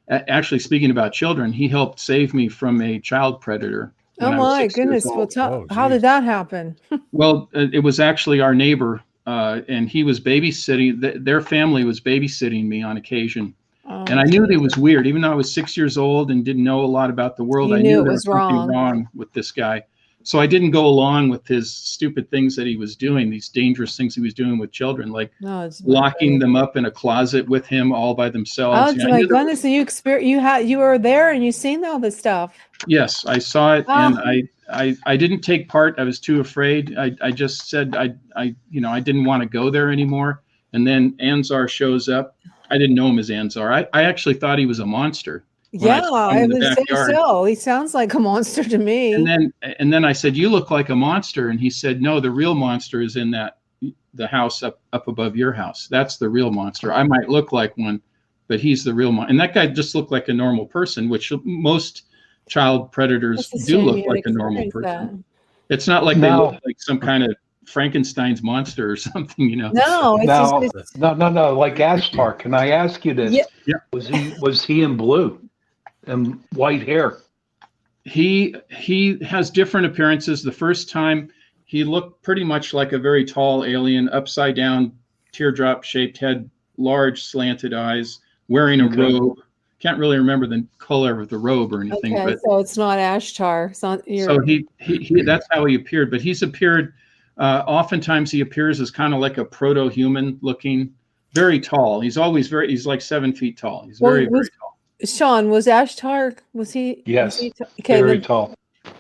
actually speaking about children, he helped save me from a child predator. Oh my goodness. Well, how did that happen? Well, it was actually our neighbor, and he was babysitting, their family was babysitting me on occasion. And I knew that it was weird, even though I was 6 years old and didn't know a lot about the world. I knew there was something wrong with this guy. So I didn't go along with his stupid things that he was doing, these dangerous things he was doing with children, like locking them up in a closet with him all by themselves. Oh my goodness! So you were there and you seen all this stuff. Yes, I saw it, and I didn't take part. I was too afraid. I just said I didn't want to go there anymore. And then Anzar shows up. I didn't know him as Anzar. I actually thought he was a monster. Yeah, I would say so. He sounds like a monster to me. And then I said, "You look like a monster," and he said, "No, the real monster is in the house up above your house. That's the real monster. I might look like one, but he's the real monster." And that guy just looked like a normal person, which most child predators do look like a normal person. It's not like they look like some kind of Frankenstein's monster or something, you know. No, no. Like Ashtar, can I ask you this? Yeah. Was he in blue and white hair? He has different appearances. The first time he looked pretty much like a very tall alien, upside down, teardrop shaped head, large slanted eyes, wearing a robe. Can't really remember the color of the robe or anything. Okay, so it's not Ashtar. So he that's how he appeared. But he's appeared. Oftentimes he appears as kind of like a proto-human looking, very tall. He's like 7 feet tall. He's very tall. Sean, was Ashtar, was he? Yes, very tall.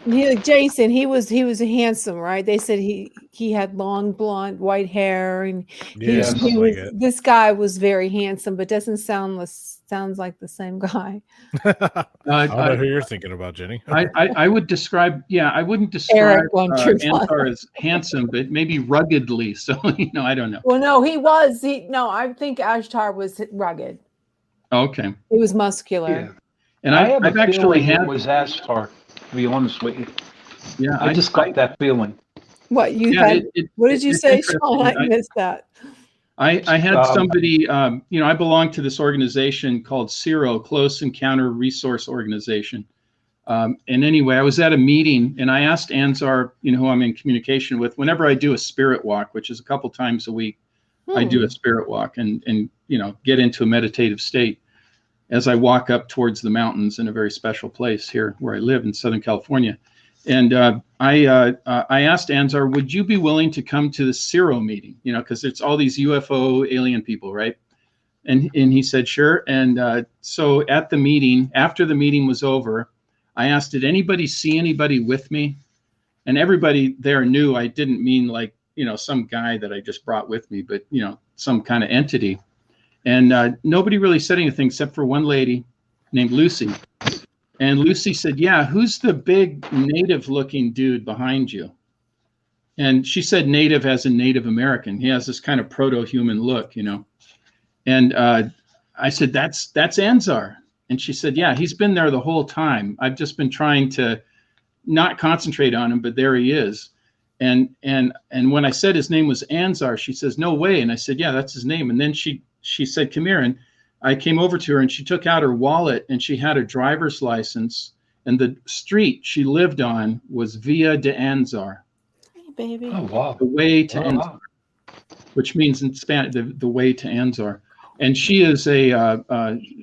Jason, he was handsome, right? They said he had long blonde white hair, and this guy was very handsome, but sounds like the same guy. I don't know who you're thinking about, Jenny. I would describe, I wouldn't describe Anzar as handsome, but maybe ruggedly. So I don't know. Well, no, he was. I think Ashtar was rugged. Okay. He was muscular. Yeah. And I've actually had it was Ashtar, to be honest with you. Yeah, I just got that feeling. What you had? What did you say, Sean? I missed that. I had somebody, I belong to this organization called CERO, Close Encounter Resource Organization. And anyway, I was at a meeting and I asked Anzar, who I'm in communication with, whenever I do a spirit walk, which is a couple times a week, I do a spirit walk and get into a meditative state as I walk up towards the mountains in a very special place here where I live in Southern California. And I asked Anzar, would you be willing to come to the CERO meeting? Because it's all these UFO alien people, right? And he said, sure. And so at the meeting, after the meeting was over, I asked, did anybody see anybody with me? And everybody there knew I didn't mean like, some guy that I just brought with me, but, some kind of entity. And nobody really said anything except for one lady named Lucy. And Lucy said, yeah, who's the big native looking dude behind you? And she said native as in Native American. He has this kind of proto-human look, And I said, that's Anzar. And she said, yeah, he's been there the whole time. I've just been trying to not concentrate on him, but there he is. And when I said his name was Anzar, she says, no way. And I said, yeah, that's his name. And then she said, come here. And I came over to her and she took out her wallet and she had a driver's license. And the street she lived on was Via de Anzar. Hey, baby. Oh, wow. The way to Anzar, which means in Spanish, the way to Anzar. And she is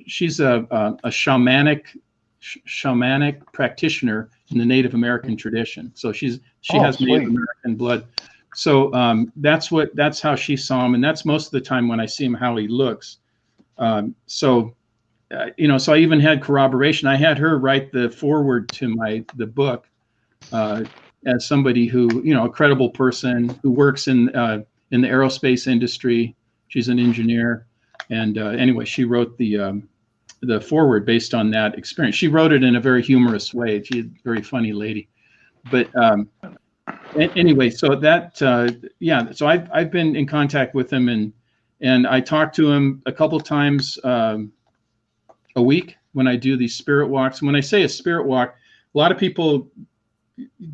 she's a shamanic practitioner in the Native American tradition. So she has Native American blood. So that's how she saw him, and that's most of the time when I see him how he looks. So I even had corroboration. I had her write the foreword to the book as somebody who, a credible person who works in the aerospace industry. She's an engineer, and anyway, she wrote the foreword based on that experience. She wrote it in a very humorous way. She's a very funny lady. But anyway, so that so I've been in contact with him, and I talk to him a couple times a week when I do these spirit walks. When I say a spirit walk, a lot of people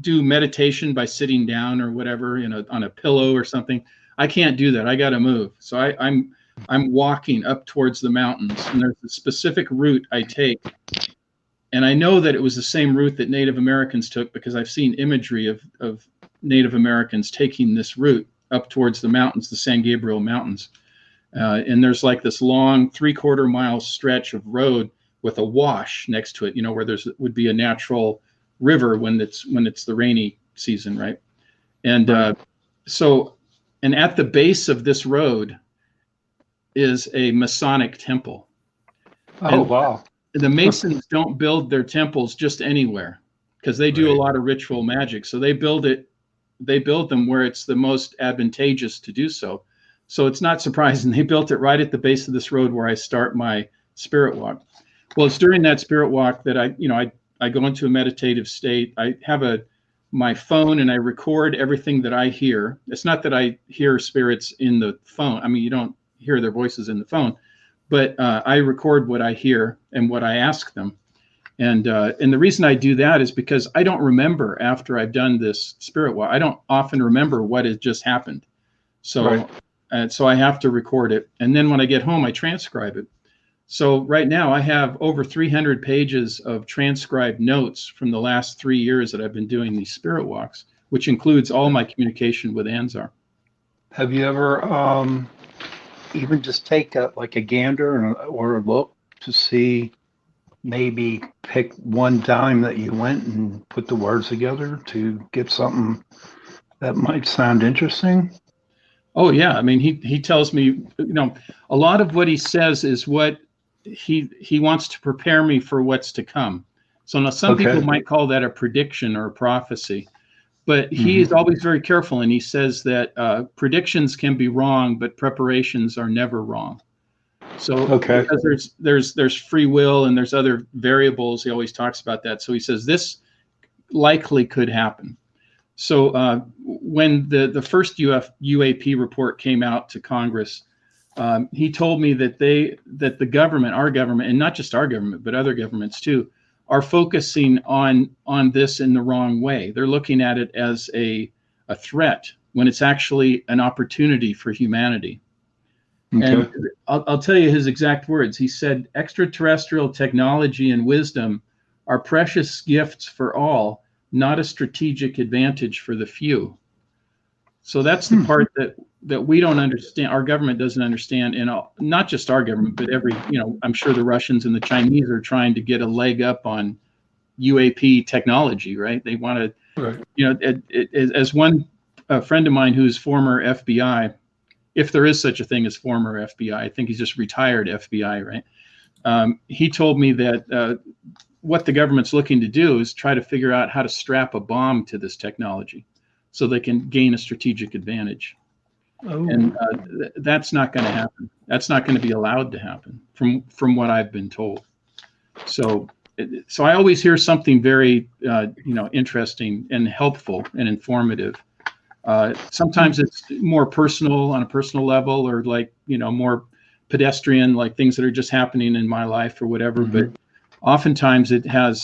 do meditation by sitting down or whatever, on a pillow or something. I can't do that. I got to move. So I'm walking up towards the mountains, and there's a specific route I take. And I know that it was the same route that Native Americans took because I've seen imagery of Native Americans taking this route up towards the mountains, the San Gabriel Mountains. And there's like this long 3/4 mile stretch of road with a wash next to it, where would be a natural river when it's the rainy season, right? And and at the base of this road is a Masonic temple. Oh, wow. The Masons don't build their temples just anywhere because they do a lot of ritual magic. So they build them where it's the most advantageous to do so. So it's not surprising. They built it right at the base of this road where I start my spirit walk. Well, it's during that spirit walk that I go into a meditative state. I have my phone and I record everything that I hear. It's not that I hear spirits in the phone. I mean, you don't hear their voices in the phone, but I record what I hear and what I ask them. And the reason I do that is because I don't remember after I've done this spirit walk. I don't often remember what has just happened. So, so I have to record it. And then when I get home, I transcribe it. So right now I have over 300 pages of transcribed notes from the last 3 years that I've been doing these spirit walks, which includes all my communication with Anzar. Have you ever even just take a gander or a look to see, maybe pick one time that you went and put the words together to get something that might sound interesting? Oh yeah. I mean, he tells me, a lot of what he says is what he wants to prepare me for what's to come. So now some people might call that a prediction or a prophecy, but he is always very careful. And he says that predictions can be wrong, but preparations are never wrong. So because there's free will and there's other variables, he always talks about that. So he says this likely could happen. So when the first UAP report came out to Congress, he told me that the government, our government, and not just our government, but other governments too, are focusing on this in the wrong way. They're looking at it as a threat when it's actually an opportunity for humanity. And I'll tell you his exact words. He said, extraterrestrial technology and wisdom are precious gifts for all, not a strategic advantage for the few. So that's the part that we don't understand. Our government doesn't understand, and not just our government, but I'm sure the Russians and the Chinese are trying to get a leg up on UAP technology, right? They want to, as one friend of mine who's former FBI, if there is such a thing as former FBI, I think he's just retired FBI, right? He told me that what the government's looking to do is try to figure out how to strap a bomb to this technology so they can gain a strategic advantage. And that's not going to happen. That's not going to be allowed to happen from what I've been told. So I always hear something very, interesting and helpful and informative. Sometimes it's more personal on a personal level, or more pedestrian, like things that are just happening in my life or whatever. But oftentimes it has,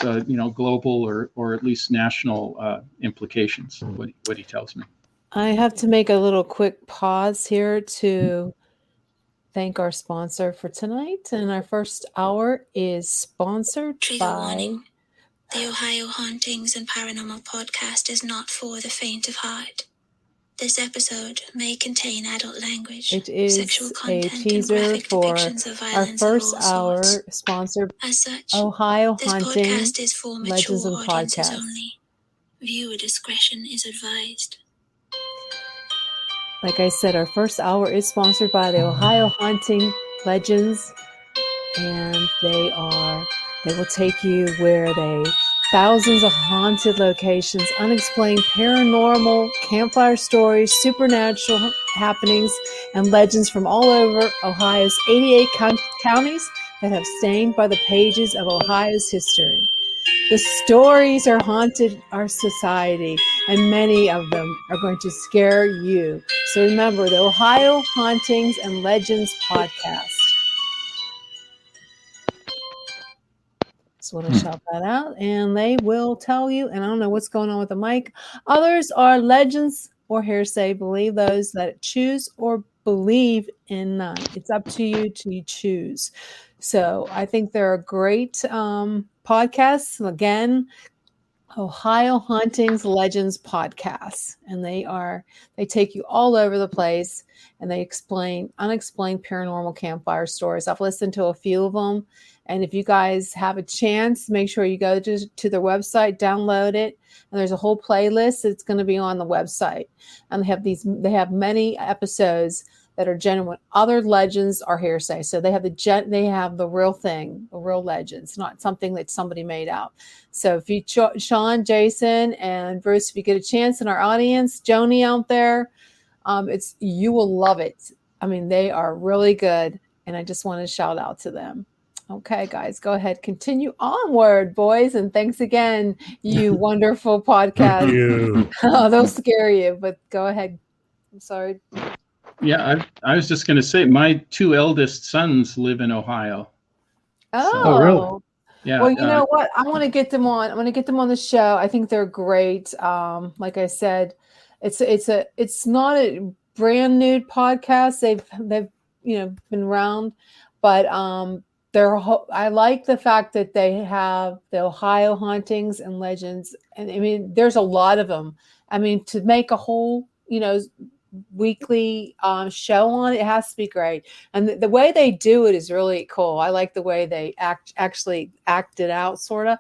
global or at least national implications, what he tells me. I have to make a little quick pause here to thank our sponsor for tonight. And our first hour is sponsored Trigger by... warning. The Ohio Hauntings and Paranormal podcast is not for the faint of heart. This episode may contain adult language, It is sexual a content, and teaser graphic for depictions of our violence of first all hour, sorts. sponsored As such, Ohio this Haunting podcast is for mature Legends and audiences Podcasts. only. Viewer discretion is advised. Like I said, our first hour is sponsored by the Ohio Haunting Legends, and they will take you where thousands of haunted locations, unexplained paranormal, campfire stories, supernatural happenings, and legends from all over Ohio's 88 counties that have stained by the pages of Ohio's history. The stories are haunted our society, and many of them are going to scare you. So remember, the Ohio Hauntings and Legends podcast. Just want to shout that out, and they will tell you. And I don't know what's going on with the mic. Others are legends or hearsay. Believe those that choose or believe in none. It's up to you to choose. So I think they're a great podcasts. Again, Ohio Hauntings Legends podcasts, and they take you all over the place, and they explain unexplained paranormal campfire stories. I've listened to a few of them, and if you guys have a chance, make sure you go to their website, download it, and there's a whole playlist that's going to be on the website, and they have many episodes that are genuine. Other legends are hearsay. So they have the real thing, the real legends, not something that somebody made out. So if you, Sean, Jason, and Bruce, if you get a chance in our audience, Joni out there, you will love it. I mean, they are really good. And I just want to shout out to them. Okay, guys, go ahead. Continue onward, boys. And thanks again, you wonderful podcast. Thank you. Oh, they'll scare you, but go ahead. I'm sorry. Yeah, I was just going to say my two eldest sons live in Ohio. Oh, really? Yeah. Well, you know what? I want to get them on. I want to get them on the show. I think they're great. Like I said, it's not a brand new podcast. They've been around, but I like the fact that they have the Ohio Hauntings and Legends, and I mean, there's a lot of them. I mean, to make a whole weekly show on it has to be great, and the way they do it is really cool. I like the way they actually act it out, sort of,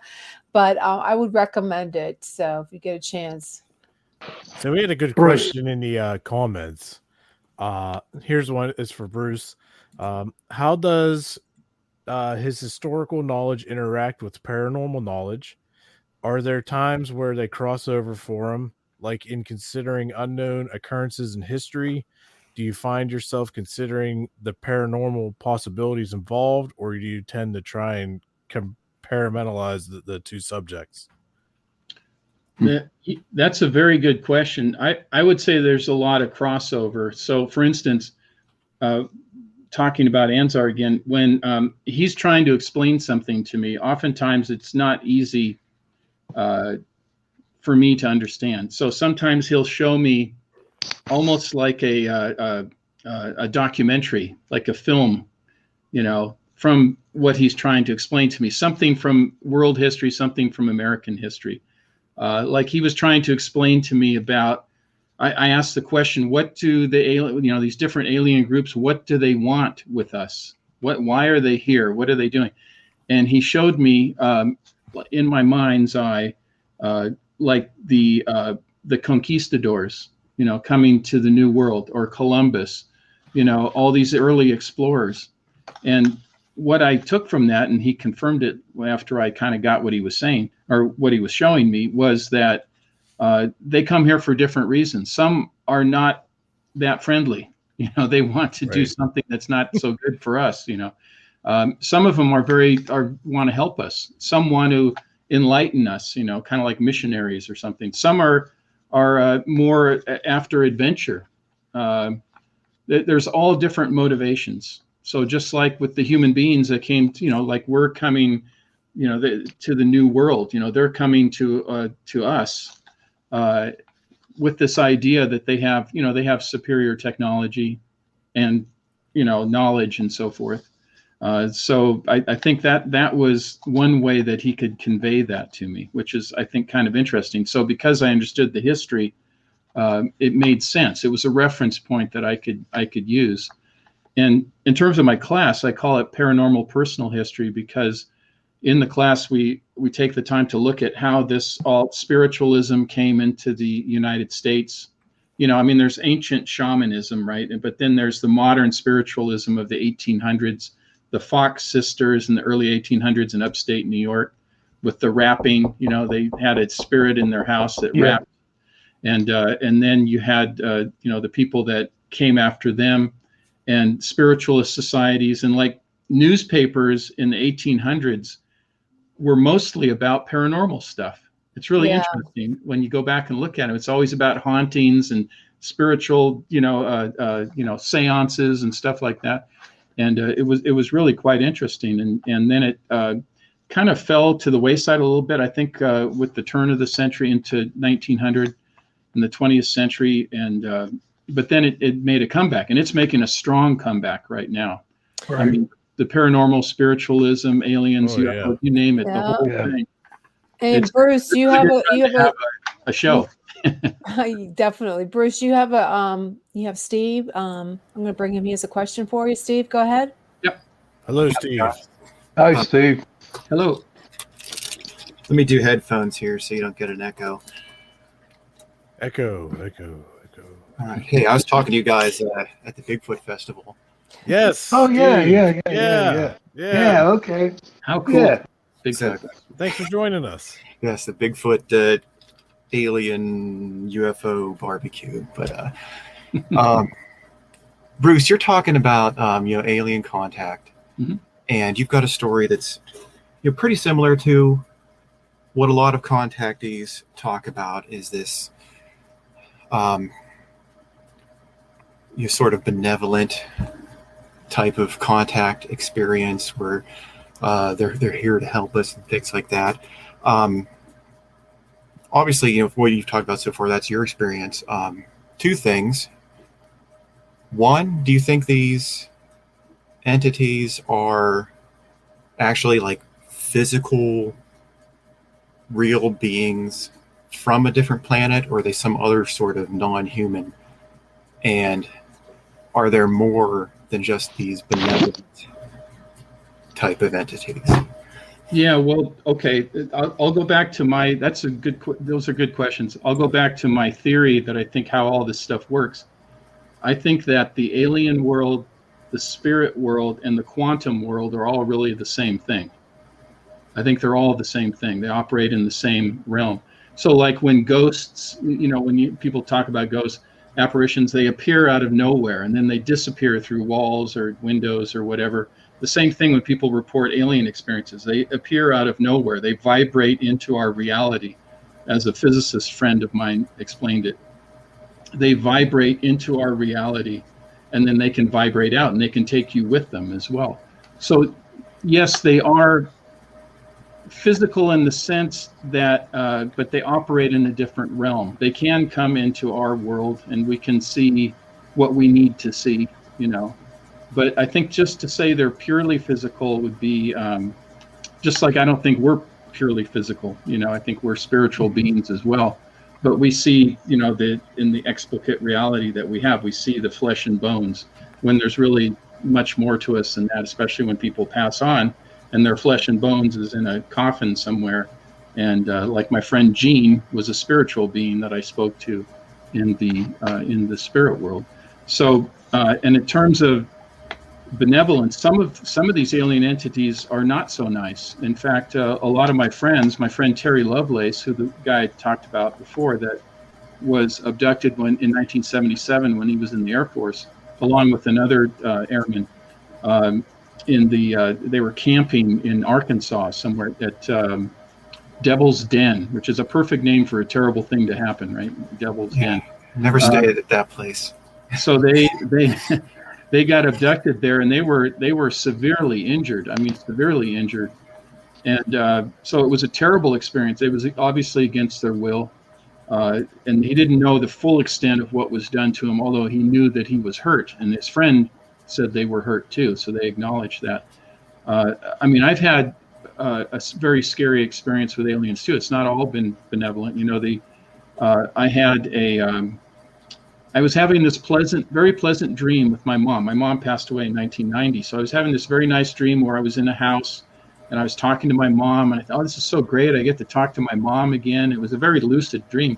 but I would recommend it. So if you get a chance. So we had a good question in the comments. Here's one. It's for Bruce. How does his historical knowledge interact with paranormal knowledge? Are there times where they cross over for him? Like in considering unknown occurrences in history, do you find yourself considering the paranormal possibilities involved, or do you tend to try and compartmentalize the two subjects? That's a very good question. I would say there's a lot of crossover. So, for instance, talking about Anzar again, when he's trying to explain something to me, oftentimes it's not easy for me to understand. So sometimes he'll show me almost like a documentary, like a film, from what he's trying to explain to me, something from world history, something from American history. Like he was trying to explain to me about, I asked the question, what do the these different alien groups, what do they want with us? Why are they here? What are they doing? And he showed me in my mind's eye, like the conquistadors, coming to the New World, or Columbus, all these early explorers. And what I took from that, and he confirmed it after I kind of got what he was saying, or what he was showing me, was that they come here for different reasons. Some are not that friendly. They want to do something that's not so good for us. Some of them want to help us. Some want to enlighten us, kind of like missionaries or something. Some are more after adventure. There's all different motivations. So just like with the human beings that came, like we're coming, to the New World, they're coming to us with this idea that they have superior technology and, knowledge and so forth. So I think that was one way that he could convey that to me, which is, I think, kind of interesting. So because I understood the history, it made sense. It was a reference point that I could use. And in terms of my class, I call it paranormal personal history, because in the class we take the time to look at how this all spiritualism came into the United States. There's ancient shamanism, right? But then there's the modern spiritualism of the 1800s. The Fox sisters in the early 1800s in upstate New York, with the rapping, they had a spirit in their house that rapped. And then you had, the people that came after them, and spiritualist societies, and like newspapers in the 1800s were mostly about paranormal stuff. It's really Yeah. interesting when you go back and look at them. It's always about hauntings and spiritual, seances and stuff like that. And it was really quite interesting. And then it kind of fell to the wayside a little bit, I think, with the turn of the century into 1900 in the 20th century. And but then it made a comeback, and it's making a strong comeback right now. Right. I mean, the paranormal, spiritualism, aliens, UFO, you name it, the whole thing. And It's Bruce, you have a show. Definitely, Bruce. You have Steve. I'm going to bring him. He has a question for you, Steve. Go ahead. Yep. Hello, Steve. Hi, Steve. Hello. Let me do headphones here so you don't get an echo. Echo. All right. Hey, I was talking to you guys at the Bigfoot Festival. Yes. Oh, yeah. Okay. How cool. Yeah. Exactly. Thanks for joining us. Yes, the Bigfoot alien UFO barbecue. But Bruce, you're talking about alien contact, and you've got a story that's pretty similar to what a lot of contactees talk about. Is this sort of benevolent type of contact experience where they're here to help us and things like that. Obviously, what you've talked about so far, that's your experience. Two things. One, do you think these entities are actually like physical, real beings from a different planet, or are they some other sort of non-human? And are there more than just these benevolent type of entities? Yeah, well, okay. I'll go back to those are good questions. I'll go back to my theory that I think how all this stuff works. I think that the alien world, the spirit world, and the quantum world are all really the same thing. I think they're all the same thing. They operate in the same realm. So like when ghosts, when people talk about ghosts, apparitions, they appear out of nowhere and then they disappear through walls or windows or whatever. The same thing when people report alien experiences. They appear out of nowhere. They vibrate into our reality. As a physicist friend of mine explained it, they vibrate into our reality and then they can vibrate out and they can take you with them as well. So yes, they are physical in the sense that, but they operate in a different realm. They can come into our world and we can see what we need to see, But I think just to say they're purely physical would be just like I don't think we're purely physical. I think we're spiritual beings as well. But we see, in the explicit reality that we have, we see the flesh and bones when there's really much more to us than that, especially when people pass on and their flesh and bones is in a coffin somewhere. And like my friend Gene was a spiritual being that I spoke to in the spirit world. So, and in terms of benevolence, some of these alien entities are not so nice. In fact, a lot of my friend Terry Lovelace, who the guy I talked about before, that was abducted in 1977 when he was in the Air Force, along with another airman. They were camping in Arkansas somewhere at Devil's Den, which is a perfect name for a terrible thing to happen, right? Devil's Den. Never stayed at that place. So they got abducted there, and they were severely injured. I mean, severely injured. And so it was a terrible experience. It was obviously against their will. And he didn't know the full extent of what was done to him, although he knew that he was hurt. And his friend said they were hurt too, so they acknowledged that. I mean, I've had a very scary experience with aliens too. It's not all been benevolent. I was having this very pleasant dream with my mom. My mom passed away in 1990. So I was having this very nice dream where I was in a house and I was talking to my mom, and I thought, oh, this is so great. I get to talk to my mom again. It was a very lucid dream.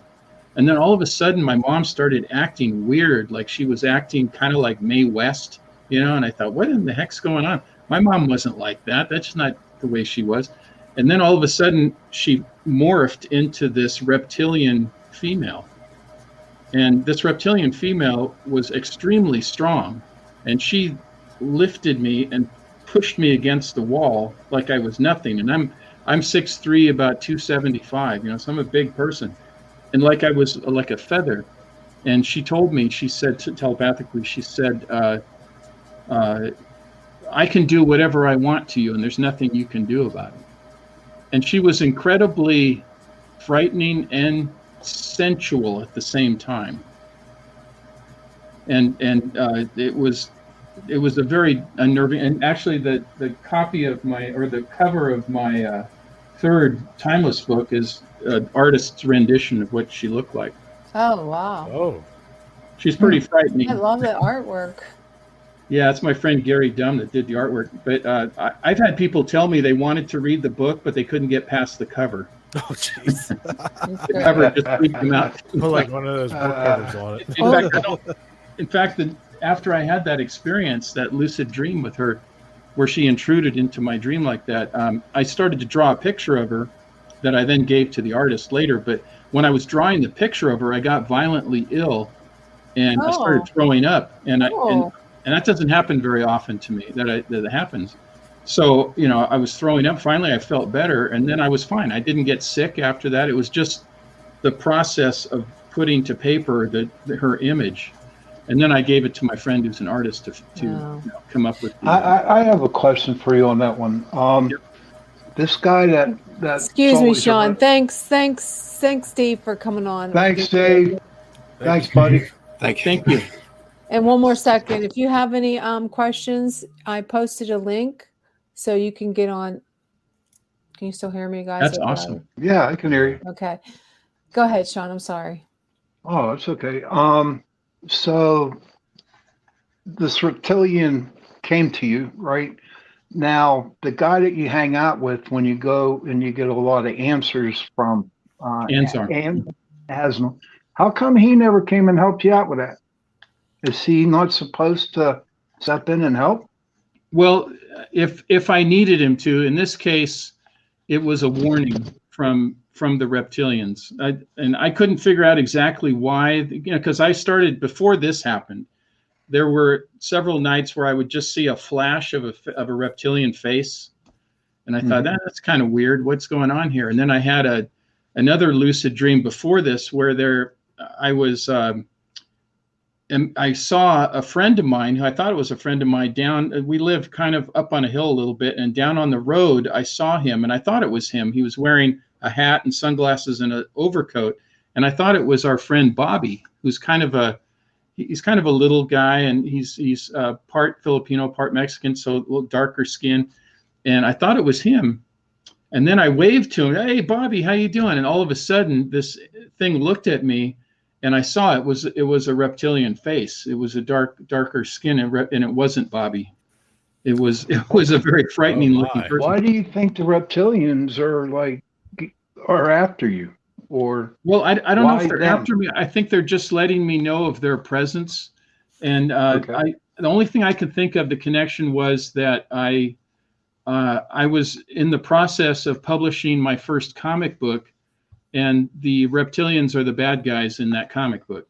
And then all of a sudden my mom started acting weird, like she was acting kind of like Mae West, and I thought, what in the heck's going on? My mom wasn't like that. That's not the way she was. And then all of a sudden she morphed into this reptilian female. And this reptilian female was extremely strong, and she lifted me and pushed me against the wall like I was nothing. And I'm 6'3", about 275. So I'm a big person, and like I was like a feather. And she told me, she said telepathically, she said, I can do whatever I want to you, and there's nothing you can do about it. And she was incredibly frightening and sensual at the same time. And it was a very unnerving. And actually, the copy of the cover of my third Timeless book is an artist's rendition of what she looked like. Oh, wow. Oh, she's pretty frightening. I love the artwork. Yeah, it's my friend Gary Dunn that did the artwork. But I've had people tell me they wanted to read the book, but they couldn't get past the cover. oh, jeez. The cover just freaked them out. Put like one of those book covers on it. In fact, after I had that experience, that lucid dream with her, where she intruded into my dream like that, I started to draw a picture of her that I then gave to the artist later. But when I was drawing the picture of her, I got violently ill, and I started throwing up, and that doesn't happen very often to me. That it happens. So I was throwing up. Finally, I felt better, and then I was fine. I didn't get sick after that. It was just the process of putting to paper her image, and then I gave it to my friend who's an artist to come up with. I have a question for you on that one. This guy that excuse me, Sean. Thanks, Steve, for coming on. Thanks, Dave. Thanks, buddy. Thank you. And one more second, if you have any questions, I posted a link so you can get on. Can you still hear me, guys? That's awesome. Yeah, I can hear you. Okay, go ahead, Sean. I'm sorry. Oh, it's okay. So this reptilian came to you, right? Now, the guy that you hang out with when you go and you get a lot of answers from Asma, how come he never came and helped you out with that? Is he not supposed to step in and help? Well, if I needed him to, in this case, it was a warning from the reptilians. I couldn't figure out exactly why, because I started before this happened. There were several nights where I would just see a flash of a reptilian face, and I thought that's kind of weird. What's going on here? And then I had another lucid dream before this where I was. And I saw a friend of mine who I thought it was a friend of mine we lived kind of up on a hill a little bit, and down on the road, I saw him and I thought it was him. He was wearing a hat and sunglasses and an overcoat. And I thought it was our friend Bobby, who's kind of a little guy, and he's part Filipino, part Mexican, so a little darker skin. And I thought it was him. And then I waved to him, "Hey, Bobby, how you doing?" And all of a sudden this thing looked at me, and I saw it was a reptilian face. It was a darker skin, and it wasn't Bobby. It was a very frightening looking person. Why do you think the reptilians are after you? Or well, I don't know if they're after me. I think they're just letting me know of their presence. And the only thing I could think of the connection was that I was in the process of publishing my first comic book, and the reptilians are the bad guys in that comic book.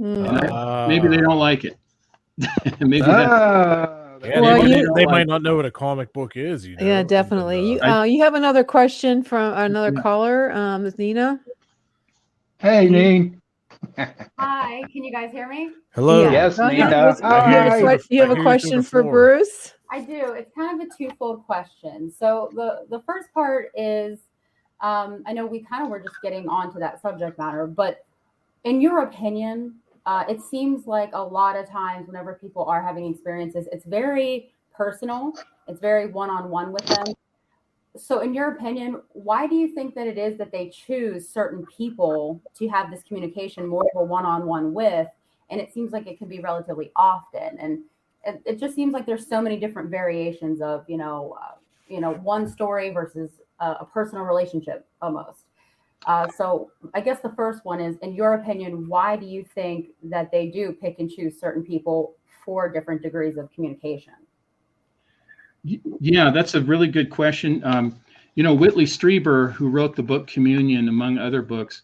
Maybe they don't like it. Maybe they might not know what a comic book is. Yeah, definitely. You have another question from another caller, Nina. Hey, Nina. Hi, can you guys hear me? Hello. Yeah. Yes, Nina. You have a question for Bruce? I do. It's kind of a twofold question. So the first part is, I know we kind of were just getting onto that subject matter, but in your opinion, it seems like a lot of times whenever people are having experiences, it's very personal. It's very one-on-one with them. So in your opinion, why do you think that it is that they choose certain people to have this communication more of a one-on-one with? And it seems like it can be relatively often. And it just seems like there's so many different variations of, one story versus a personal relationship almost. So I guess the first one is, in your opinion, why do you think that they do pick and choose certain people for different degrees of communication? Yeah, that's a really good question. Whitley Strieber, who wrote the book Communion, among other books,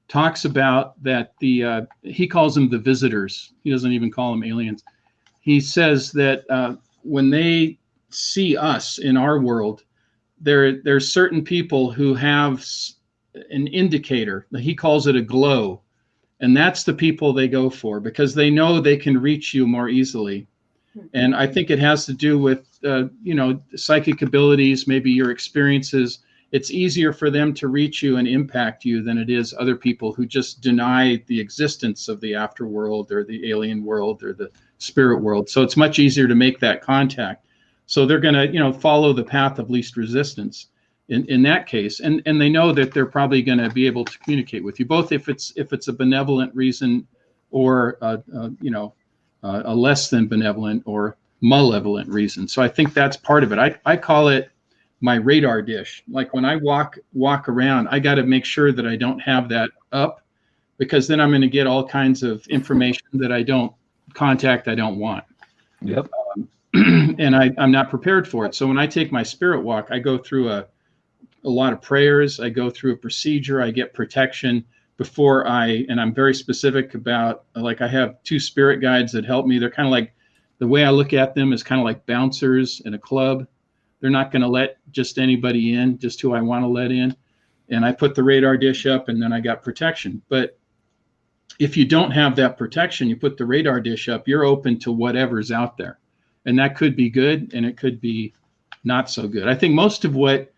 talks about that he calls them the visitors. He doesn't even call them aliens. He says that when they see us in our world, there's certain people who have an indicator. He calls it a glow, and that's the people they go for because they know they can reach you more easily. And I think it has to do with psychic abilities, maybe your experiences. It's easier for them to reach you and impact you than it is other people who just deny the existence of the afterworld or the alien world or the spirit world. So it's much easier to make that contact. So they're going to, follow the path of least resistance in that case. And they know that they're probably going to be able to communicate with you, both if it's a benevolent reason or, a less than benevolent or malevolent reason. So I think that's part of it. I call it my radar dish. Like when I walk around, I got to make sure that I don't have that up, because then I'm going to get all kinds of information that I don't want. Yep. And I'm not prepared for it. So when I take my spirit walk, I go through a lot of prayers. I go through a procedure. I get protection before and I'm very specific about, like, I have 2 spirit guides that help me. They're kind of like, the way I look at them is kind of like bouncers in a club. They're not going to let just anybody in, just who I want to let in. And I put the radar dish up, and then I got protection. But if you don't have that protection, you put the radar dish up, you're open to whatever's out there. And that could be good, and it could be not so good. I think most of what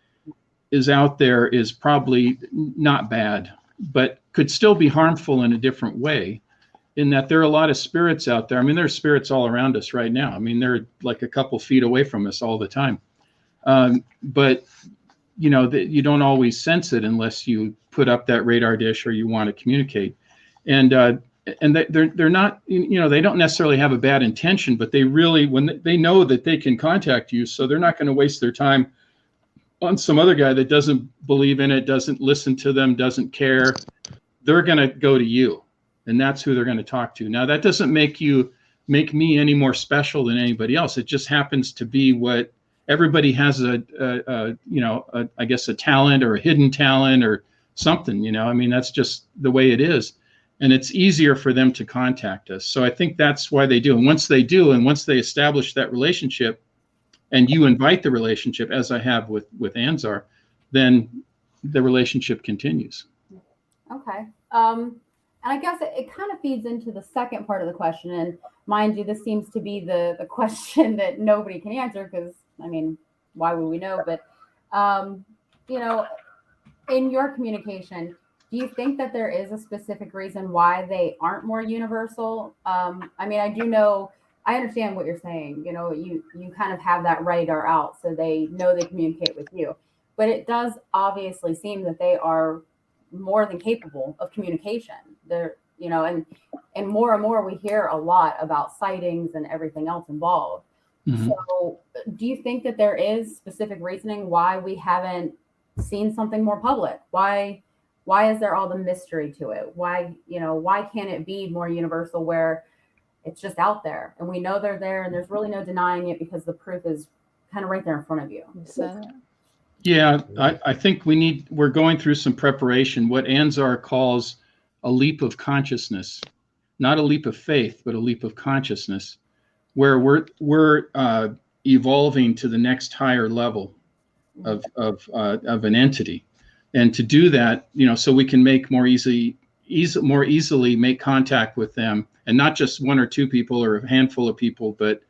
is out there is probably not bad, but could still be harmful in a different way, in that there are a lot of spirits out there. I mean, there's spirits all around us right now. I mean, they're like a couple feet away from us all the time. But you don't always sense it unless you put up that radar dish or you want to communicate. And they're not, they don't necessarily have a bad intention, but they really, when they know that they can contact you, so they're not going to waste their time on some other guy that doesn't believe in it, doesn't listen to them, doesn't care. They're going to go to you, and that's who they're going to talk to. Now, that doesn't make me any more special than anybody else. It just happens to be what everybody has I guess a talent or a hidden talent or something, I mean, that's just the way it is. And it's easier for them to contact us. So I think that's why they do. And once they do, and once they establish that relationship, and you invite the relationship, as I have with Anzar, then the relationship continues. Okay. And I guess it kind of feeds into the second part of the question. And mind you, this seems to be the question that nobody can answer, because, I mean, why would we know? But, in your communication, do you think that there is a specific reason why they aren't more universal? I mean, I understand what you're saying. You kind of have that radar out, so they know they communicate with you. But it does obviously seem that they are more than capable of communication. They're, and more we hear a lot about sightings and everything else involved. Mm-hmm. So do you think that there is specific reasoning why we haven't seen something more public? Why is there all the mystery to it? Why can't it be more universal, where it's just out there and we know they're there and there's really no denying it because the proof is kind of right there in front of you? Yeah, I think we're going through some preparation, what Anzar calls a leap of consciousness, not a leap of faith, but a leap of consciousness, where we're evolving to the next higher level of an entity. And to do that, so we can make more easily make contact with them, and not just 1 or 2 people or a handful of people, but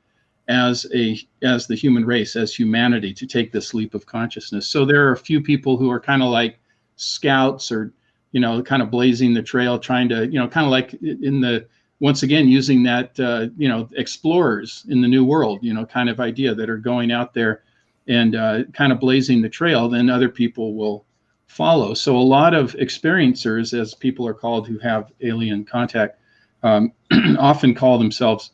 as the human race, as humanity, to take this leap of consciousness. So there are a few people who are kind of like scouts, or kind of blazing the trail, trying to kind of like once again using that explorers in the new world kind of idea, that are going out there and kind of blazing the trail. Then other people will follow. So a lot of experiencers, as people are called, who have alien contact, often call themselves,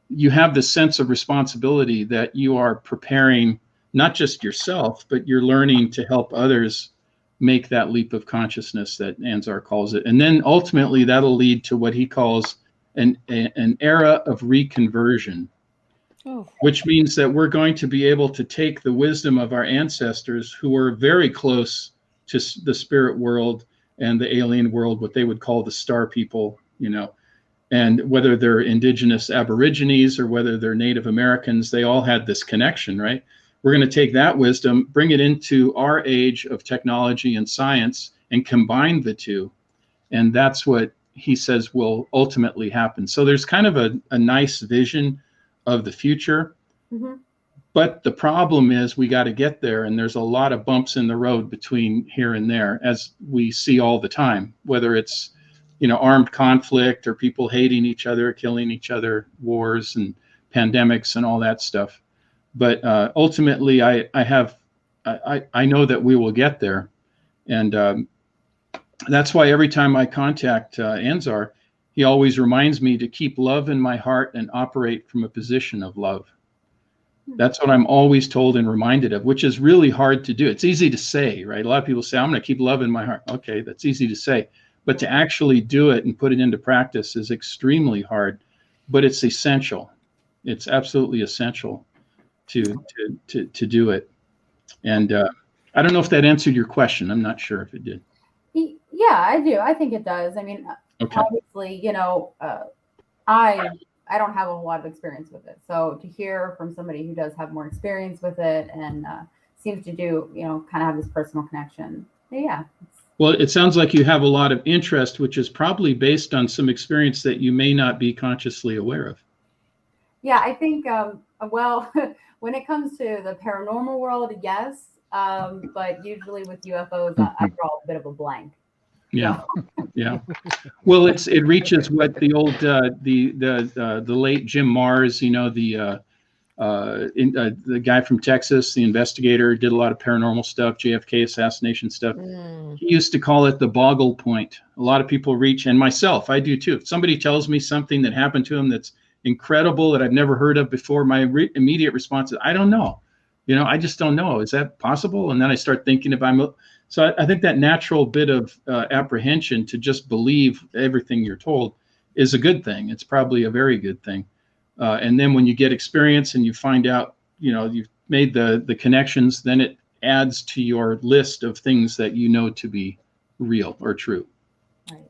you have this sense of responsibility that you are preparing not just yourself, but you're learning to help others make that leap of consciousness that Anzar calls it. And then ultimately that'll lead to what he calls an era of reconversion, which means that we're going to be able to take the wisdom of our ancestors, who were very close to the spirit world and the alien world, what they would call the star people, and whether they're indigenous Aborigines or whether they're Native Americans, they all had this connection, right? we're going to take that wisdom, bring it into our age of technology and science, and combine the two. And that's what he says will ultimately happen. So there's kind of a nice vision of the future. Mm-hmm. But the problem is we got to get there, and there's a lot of bumps in the road between here and there, as we see all the time, whether it's, armed conflict or people hating each other, killing each other, wars and pandemics and all that stuff. But ultimately, I know that we will get there. And that's why every time I contact Anzar, he always reminds me to keep love in my heart and operate from a position of love. That's what I'm always told and reminded of, which is really hard to do. It's easy to say, right? A lot of people say, I'm going to keep love in my heart. Okay, that's easy to say. But to actually do it and put it into practice is extremely hard, but it's essential. It's absolutely essential to do it. And I don't know if that answered your question. I'm not sure if it did. Yeah, I do. I think it does. I mean, okay. Obviously, I don't have a lot of experience with it. So to hear from somebody who does have more experience with it and seems to do, kind of have this personal connection. Yeah. Well, it sounds like you have a lot of interest, which is probably based on some experience that you may not be consciously aware of. Yeah, I think, well, when it comes to the paranormal world, yes. But usually with UFOs, I draw a bit of a blank. Yeah, yeah. Well, it reaches what the old the late Jim Mars, the guy from Texas, the investigator, did a lot of paranormal stuff, JFK assassination stuff. He used to call it the boggle point. A lot of people reach, and myself, I do too. If somebody tells me something that happened to them that's incredible that I've never heard of before, my immediate response is, I don't know. I just don't know. Is that possible? And then I start thinking about. So I think that natural bit of apprehension to just believe everything you're told is a good thing. It's probably a very good thing. And then when you get experience and you find out, you've made the connections, then it adds to your list of things that you know to be real or true. Right.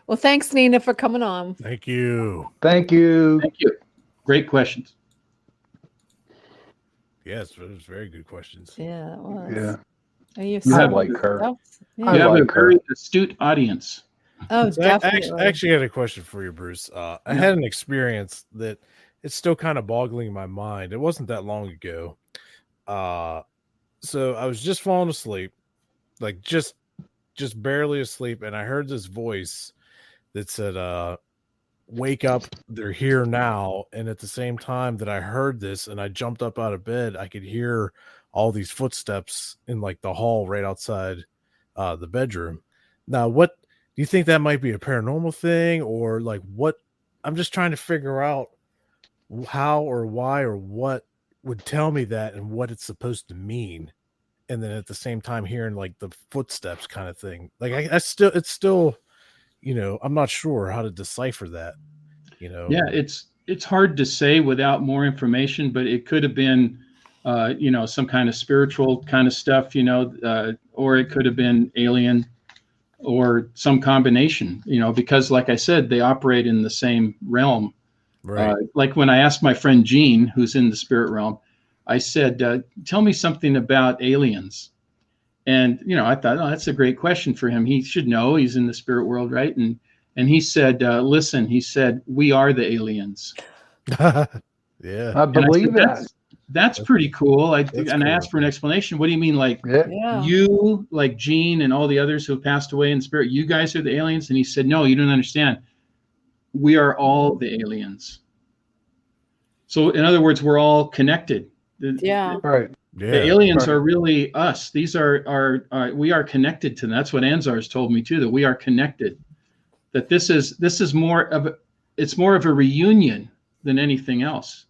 Well, thanks, Nina, for coming on. Thank you. Thank you. Thank you. Great questions. Yes, it was very good questions. Yeah, it was. Yeah. You have like her. Yeah. You have a very astute audience. Oh, definitely. I actually had a question for you, Bruce. I had an experience that it's still kind of boggling my mind. It wasn't that long ago. So I was just falling asleep, like just barely asleep, and I heard this voice that said, wake up, they're here now. And at the same time that I heard this and I jumped up out of bed, I could hear all these footsteps in like the hall right outside the bedroom. Now, what do you think that might be a paranormal thing, or like what? I'm just trying to figure out how or why or what would tell me that and what it's supposed to mean. And then at the same time hearing like the footsteps kind of thing. Like it's still, I'm not sure how to decipher that, Yeah, it's hard to say without more information, but it could have been, some kind of spiritual kind of stuff, or it could have been alien or some combination, because like I said, they operate in the same realm. Right. Like when I asked my friend Gene, who's in the spirit realm, I said, tell me something about aliens. And, I thought, oh, that's a great question for him. He should know, he's in the spirit world, right? And he said, listen, he said, we are the aliens. Yeah. I believe that. That's pretty cool. I cool. asked for an explanation. What do you mean? Like you, like Gene and all the others who have passed away in spirit, you guys are the aliens? And he said, no, you don't understand. We are all the aliens. So in other words, we're all connected. Right. The aliens are really us. These are we are connected to them. That's what Anzar has told me too, that we are connected. That this is more of a reunion than anything else.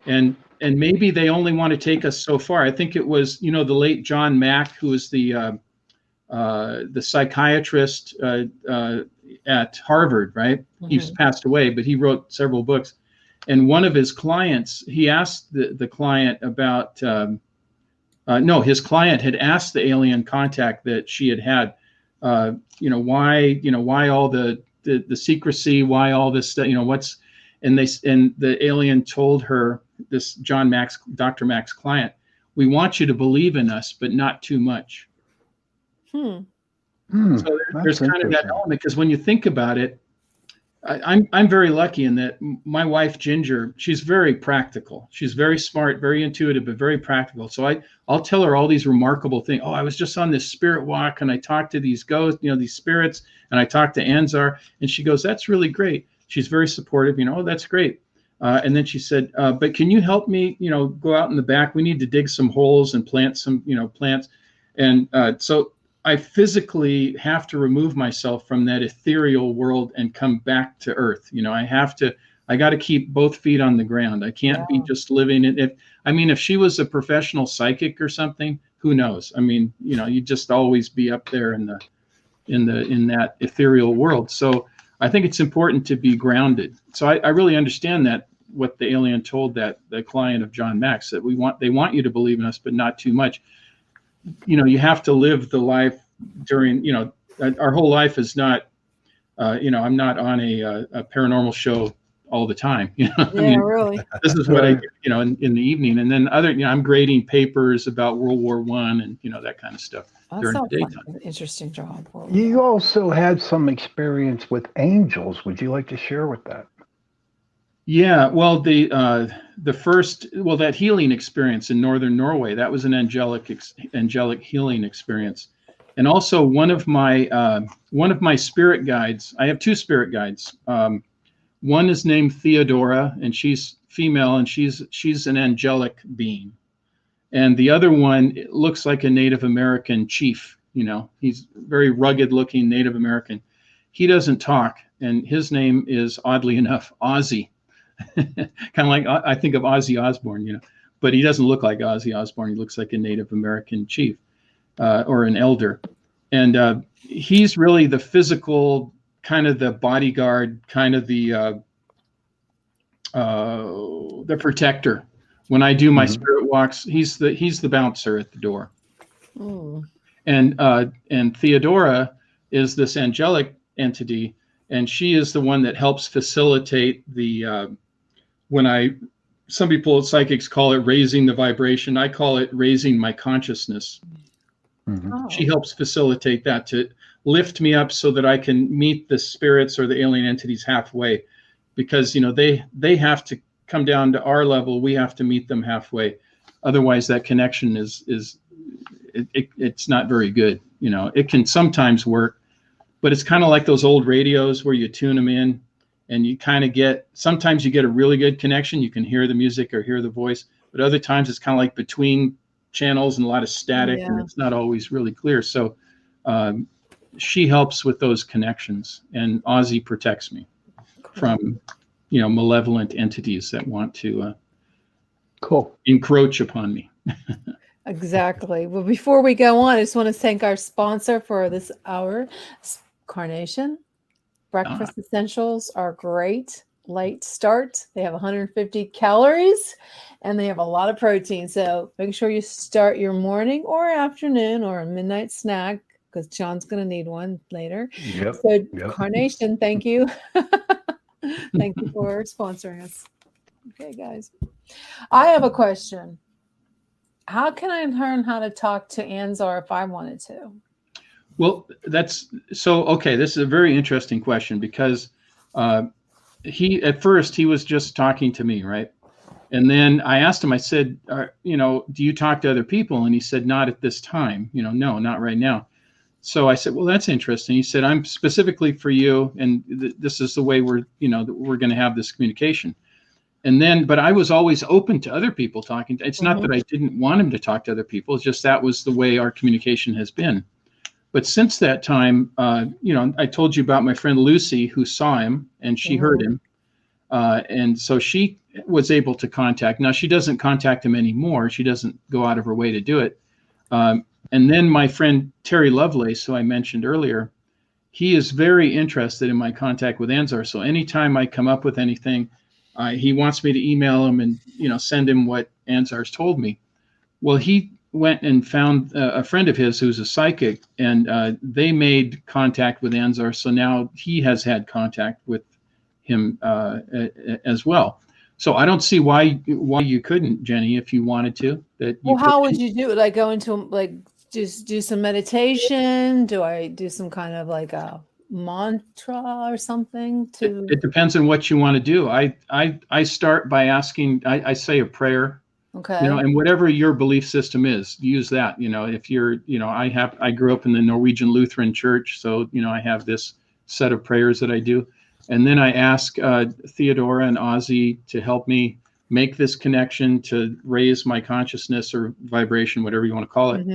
And maybe they only want to take us so far. I think it was, the late John Mack, who was the psychiatrist at Harvard, right? Mm-hmm. He's passed away, but he wrote several books. And one of his clients, he asked the client about, his client had asked the alien contact that she had, why all the secrecy, why all this stuff, and the alien told her, this Dr. Mack's client, we want you to believe in us, but not too much. So there's kind of that element, because when you think about it, I'm very lucky in that my wife Ginger, she's very practical. She's very smart, very intuitive, but very practical. So I'll tell her all these remarkable things. Oh, I was just on this spirit walk and I talked to these ghosts, these spirits, and I talked to Anzar, and she goes, "That's really great." She's very supportive. Oh, that's great. And then she said, "But can you help me? Go out in the back. We need to dig some holes and plant some, plants." And so I physically have to remove myself from that ethereal world and come back to earth. I got to keep both feet on the ground. I can't be just living it. If she was a professional psychic or something, who knows? You'd just always be up there in that ethereal world. So I think it's important to be grounded. So I really understand that, what the alien told the client of John Max, that they want you to believe in us, but not too much. You have to live the life during, our whole life is not, I'm not on a paranormal show all the time. Really. This is what I do, in the evening. And then I'm grading papers about World War I and, that kind of stuff during the daytime. Like an interesting job. You also had some experience with angels. Would you like to share with that? Yeah, well, the first, that healing experience in northern Norway, that was an angelic healing experience, and also one of my spirit guides. I have two spirit guides. One is named Theodora, and she's female, and she's an angelic being, and the other one looks like a Native American chief. He's very rugged looking Native American. He doesn't talk, and his name is, oddly enough, Ozzy. Kind of like, I think of Ozzy Osbourne, but he doesn't look like Ozzy Osbourne. He looks like a Native American chief or an elder. And he's really the physical, kind of the bodyguard, kind of the protector. When I do my spirit walks, he's the bouncer at the door. And Theodora is this angelic entity, and she is the one that helps facilitate the some people, psychics, call it raising the vibration. I call it raising my consciousness. She helps facilitate that, to lift me up so that I can meet the spirits or the alien entities halfway, because they have to come down to our level. We have to meet them halfway. Otherwise, that connection it's not very good. It can sometimes work, but it's kind of like those old radios where you tune them in, and you kind of sometimes you get a really good connection. You can hear the music or hear the voice, but other times it's kind of like between channels and a lot of static, and it's not always really clear. So she helps with those connections, and Ozzy protects me from, malevolent entities that want to encroach upon me. Exactly. Well, before we go on, I just want to thank our sponsor for this hour, Carnation. Breakfast essentials are great. Light start. They have 150 calories and they have a lot of protein. So make sure you start your morning or afternoon or a midnight snack, because John's going to need one later. Carnation, thank you. Thank you for sponsoring us. Okay, guys. I have a question. How can I learn how to talk to Anzar if I wanted to? Well, this is a very interesting question, because at first he was just talking to me, right? And then I asked him, I said, do you talk to other people? And he said, not at this time, no, not right now. So I said, well, that's interesting. He said, I'm specifically for you, and this is the way we're going to have this communication. And then, but I was always open to other people talking. It's not that I didn't want him to talk to other people. It's just that was the way our communication has been. But since that time, I told you about my friend Lucy, who saw him and she heard him. And so she was able to contact. Now, she doesn't contact him anymore. She doesn't go out of her way to do it. And then my friend Terry Lovelace, who I mentioned earlier, he is very interested in my contact with Anzar. So anytime I come up with anything, he wants me to email him and, send him what Anzar's told me. Well, he went and found a friend of his who's a psychic, and they made contact with Anzar. So now he has had contact with him as well. So I don't see why you couldn't, Jenny, if you wanted to. that Well, how would you do it? Like go into like just do some meditation? Do I do some kind of like a mantra or something to It depends on what you want to do. I start by asking, I say a prayer, okay. you know, and whatever your belief system is, use that. You know, if you're, you know, I grew up in the Norwegian Lutheran Church, so, you know, I have this set of prayers that I do. And then I ask Theodora and Ozzy to help me make this connection to raise my consciousness or vibration, whatever you want to call it,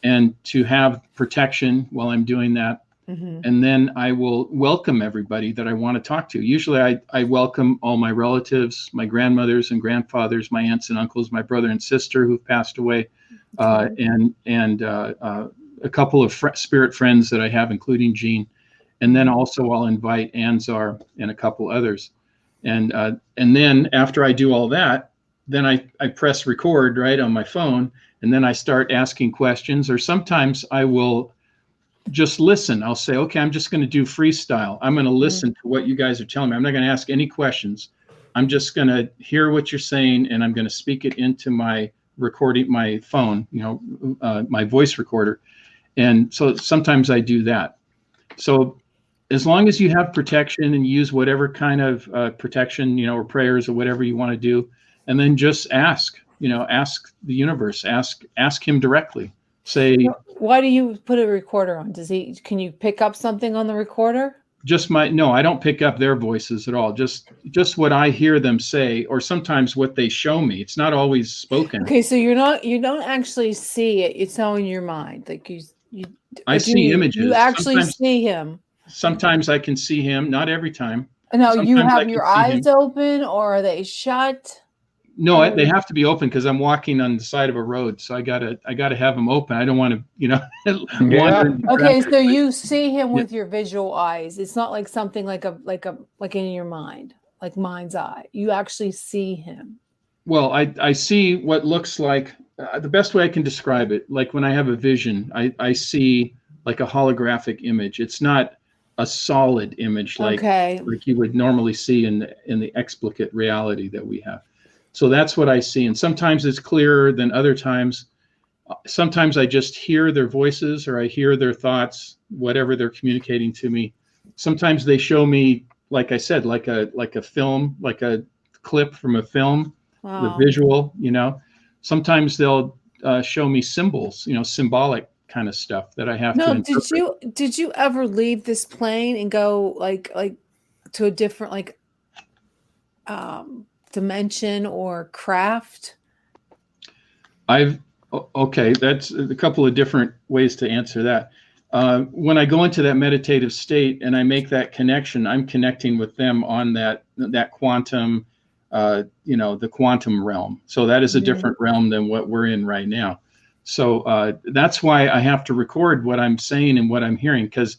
and to have protection while I'm doing that. And then I will welcome everybody that I want to talk to. Usually I welcome all my relatives, my grandmothers and grandfathers, my aunts and uncles, my brother and sister who've passed away, and a couple of spirit friends that I have, including Jean. And then also I'll invite Anzar and a couple others. And then after I do all that, then I press record right on my phone, and then I start asking questions, or sometimes I will just listen. I'll say, okay, I'm just going to do freestyle. I'm going to listen to what you guys are telling me. I'm not going to ask any questions. I'm just going to hear what you're saying, and I'm going to speak it into my recording, my phone, you know, my voice recorder. And so sometimes I do that. So as long as you have protection and use whatever kind of protection, you know, or prayers or whatever you want to do, and then just ask, you know, ask the universe, ask him directly. Say, why do you put a recorder on? Can you pick up something on the recorder? No, I don't pick up their voices at all. Just what I hear them say, or sometimes what they show me. It's not always spoken. Okay, so you don't actually see it. It's all in your mind. Like I see images. You actually see him. Sometimes I can see him, not every time. No, you have your eyes open, or are they shut? No, they have to be open because I'm walking on the side of a road, so I gotta have them open. I don't want to, you know. Okay, so you see him with your visual eyes. It's not like something like in your mind, like mind's eye. You actually see him. Well, I see what looks like the best way I can describe it. Like when I have a vision, I see like a holographic image. It's not a solid image like you would normally see in the explicit reality that we have. So that's what I see. And sometimes it's clearer than other times. Sometimes I just hear their voices, or I hear their thoughts, whatever they're communicating to me. Sometimes they show me, like I said, like a film, like a clip from a film, the visual, you know. Sometimes they'll show me symbols, you know, symbolic kind of stuff that I have to interpret. Did you ever leave this plane and go like to a different dimension or craft? Okay, that's a couple of different ways to answer that. When I go into that meditative state and I make that connection, I'm connecting with them on that quantum, you know, the quantum realm. So that is a different realm than what we're in right now. So that's why I have to record what I'm saying and what I'm hearing, because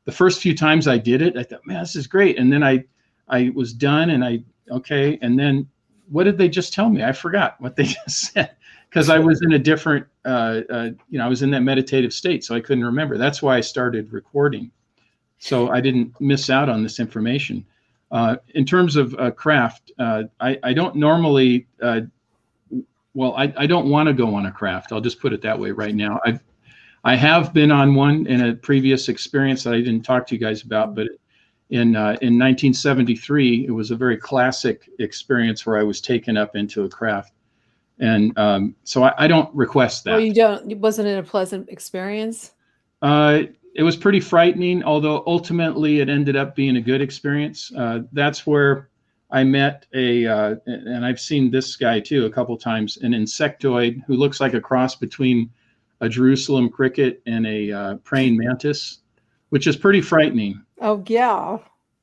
the first few times I did it, I thought, man, this is great. And then I was done, and okay. And then what did they just tell me? I forgot what they just said, because I was in a different, I was in that meditative state, so I couldn't remember. That's why I started recording, so I didn't miss out on this information. In terms of craft, I don't normally, I don't want to go on a craft. I'll just put it that way right now. I have been on one in a previous experience that I didn't talk to you guys about, but in 1973, it was a very classic experience where I was taken up into a craft. And so I don't request that. Well, wasn't it a pleasant experience? It was pretty frightening, although ultimately it ended up being a good experience. That's where I met and I've seen this guy too a couple times, an insectoid who looks like a cross between a Jerusalem cricket and a praying mantis, which is pretty frightening. Oh, yeah.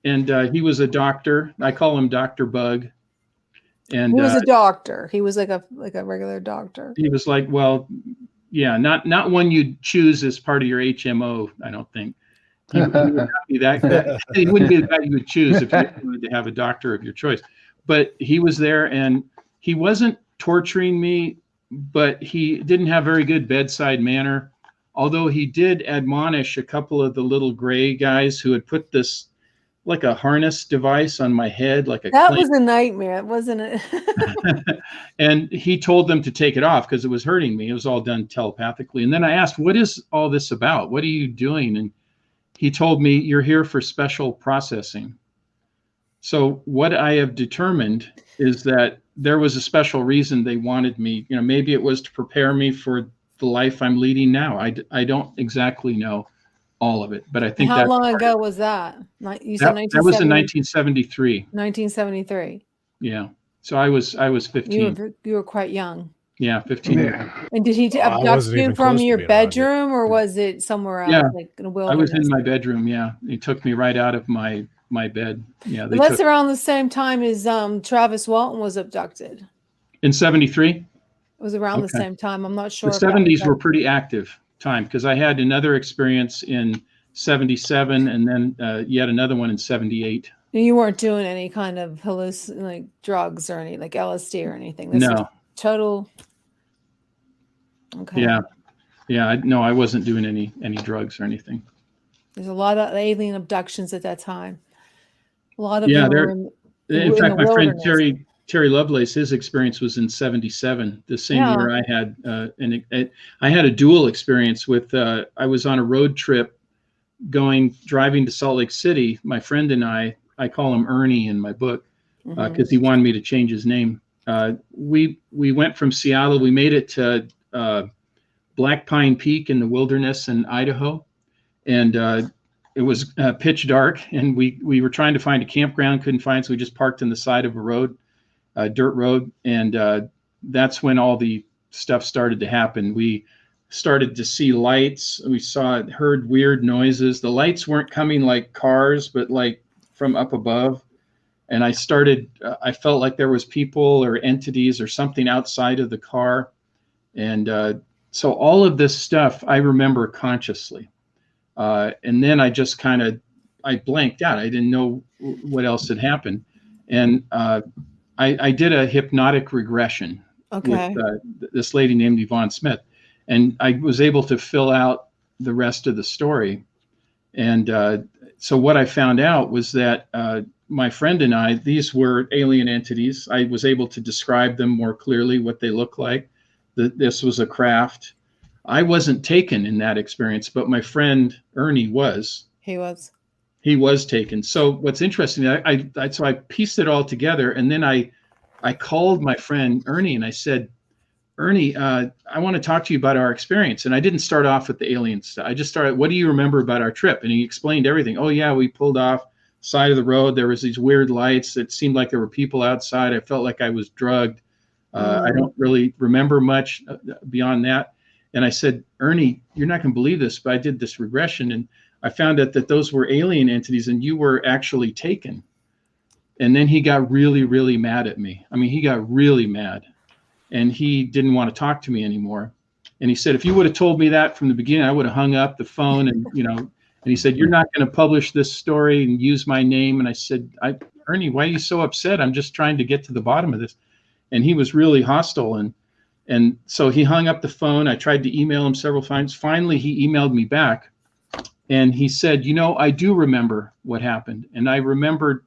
And he was a doctor. I call him Dr. Bug. And he was a doctor. He was like a regular doctor. He was like, well, yeah, not one you'd choose as part of your HMO, I don't think. He would not be that. He wouldn't be the guy you would choose if you wanted to have a doctor of your choice. But he was there, and he wasn't torturing me, but he didn't have very good bedside manner. Although he did admonish a couple of the little gray guys who had put this like a harness device on my head, like a that was a nightmare, wasn't it? And he told them to take it off because it was hurting me. It was all done telepathically. And then I asked, what is all this about? What are you doing? And he told me, you're here for special processing. So what I have determined is that there was a special reason they wanted me. You know, maybe it was to prepare me for the life I'm leading now. I don't exactly know all of it, but I think how long ago was that? You said that was in 1973. 1973. Yeah. So I was 15. You were quite young. Yeah, 15. Yeah. And did he abduct you from your bedroom, or was it somewhere else, like in a wilderness? I was in my bedroom. Yeah, he took me right out of my bed. Yeah, that's around the same time as Travis Walton was abducted. In 73. It was around the same time. I'm not sure. The 70s were pretty active time because I had another experience in 77 and then yet another one in 78. You weren't doing any kind of like drugs or any like LSD or anything. This no. Total. Okay. Yeah. No, I wasn't doing any drugs or anything. There's a lot of alien abductions at that time. A lot of them. In fact, my friend Terry Lovelace, his experience was in 77, the same year I had, I had a dual experience with, I was on a road trip driving to Salt Lake City. My friend and I call him Ernie in my book because he wanted me to change his name. We went from Seattle, we made it to Black Pine Peak in the wilderness in Idaho. And it was pitch dark and we were trying to find a campground, couldn't find, so we just parked on the side of a road. Dirt road, and that's when all the stuff started to happen. We started to see lights. We heard weird noises. The lights weren't coming like cars, but like from up above. And I felt like there was people or entities or something outside of the car. And so all of this stuff I remember consciously. And then I just I blanked out. I didn't know what else had happened. And I did a hypnotic regression with this lady named Yvonne Smith, and I was able to fill out the rest of the story. And so what I found out was that my friend and I, these were alien entities. I was able to describe them more clearly, what they look like. This was a craft. I wasn't taken in that experience, but my friend Ernie was. He was taken. So what's interesting, so I pieced it all together, and then I called my friend Ernie and I said, Ernie, I want to talk to you about our experience. And I didn't start off with the alien stuff. I just started, what do you remember about our trip? And he explained everything. Oh yeah, we pulled off side of the road. There was these weird lights. It seemed like there were people outside. I felt like I was drugged. I don't really remember much beyond that. And I said, Ernie, you're not going to believe this, but I did this regression and I found out that those were alien entities and you were actually taken. And then he got really, really mad at me. I mean, he got really mad and he didn't want to talk to me anymore. And he said, if you would have told me that from the beginning, I would have hung up the phone and, and he said, you're not going to publish this story and use my name. And I said, Ernie, why are you so upset? I'm just trying to get to the bottom of this. And he was really hostile. And so he hung up the phone. I tried to email him several times. Finally, he emailed me back. And he said, I do remember what happened. And I remembered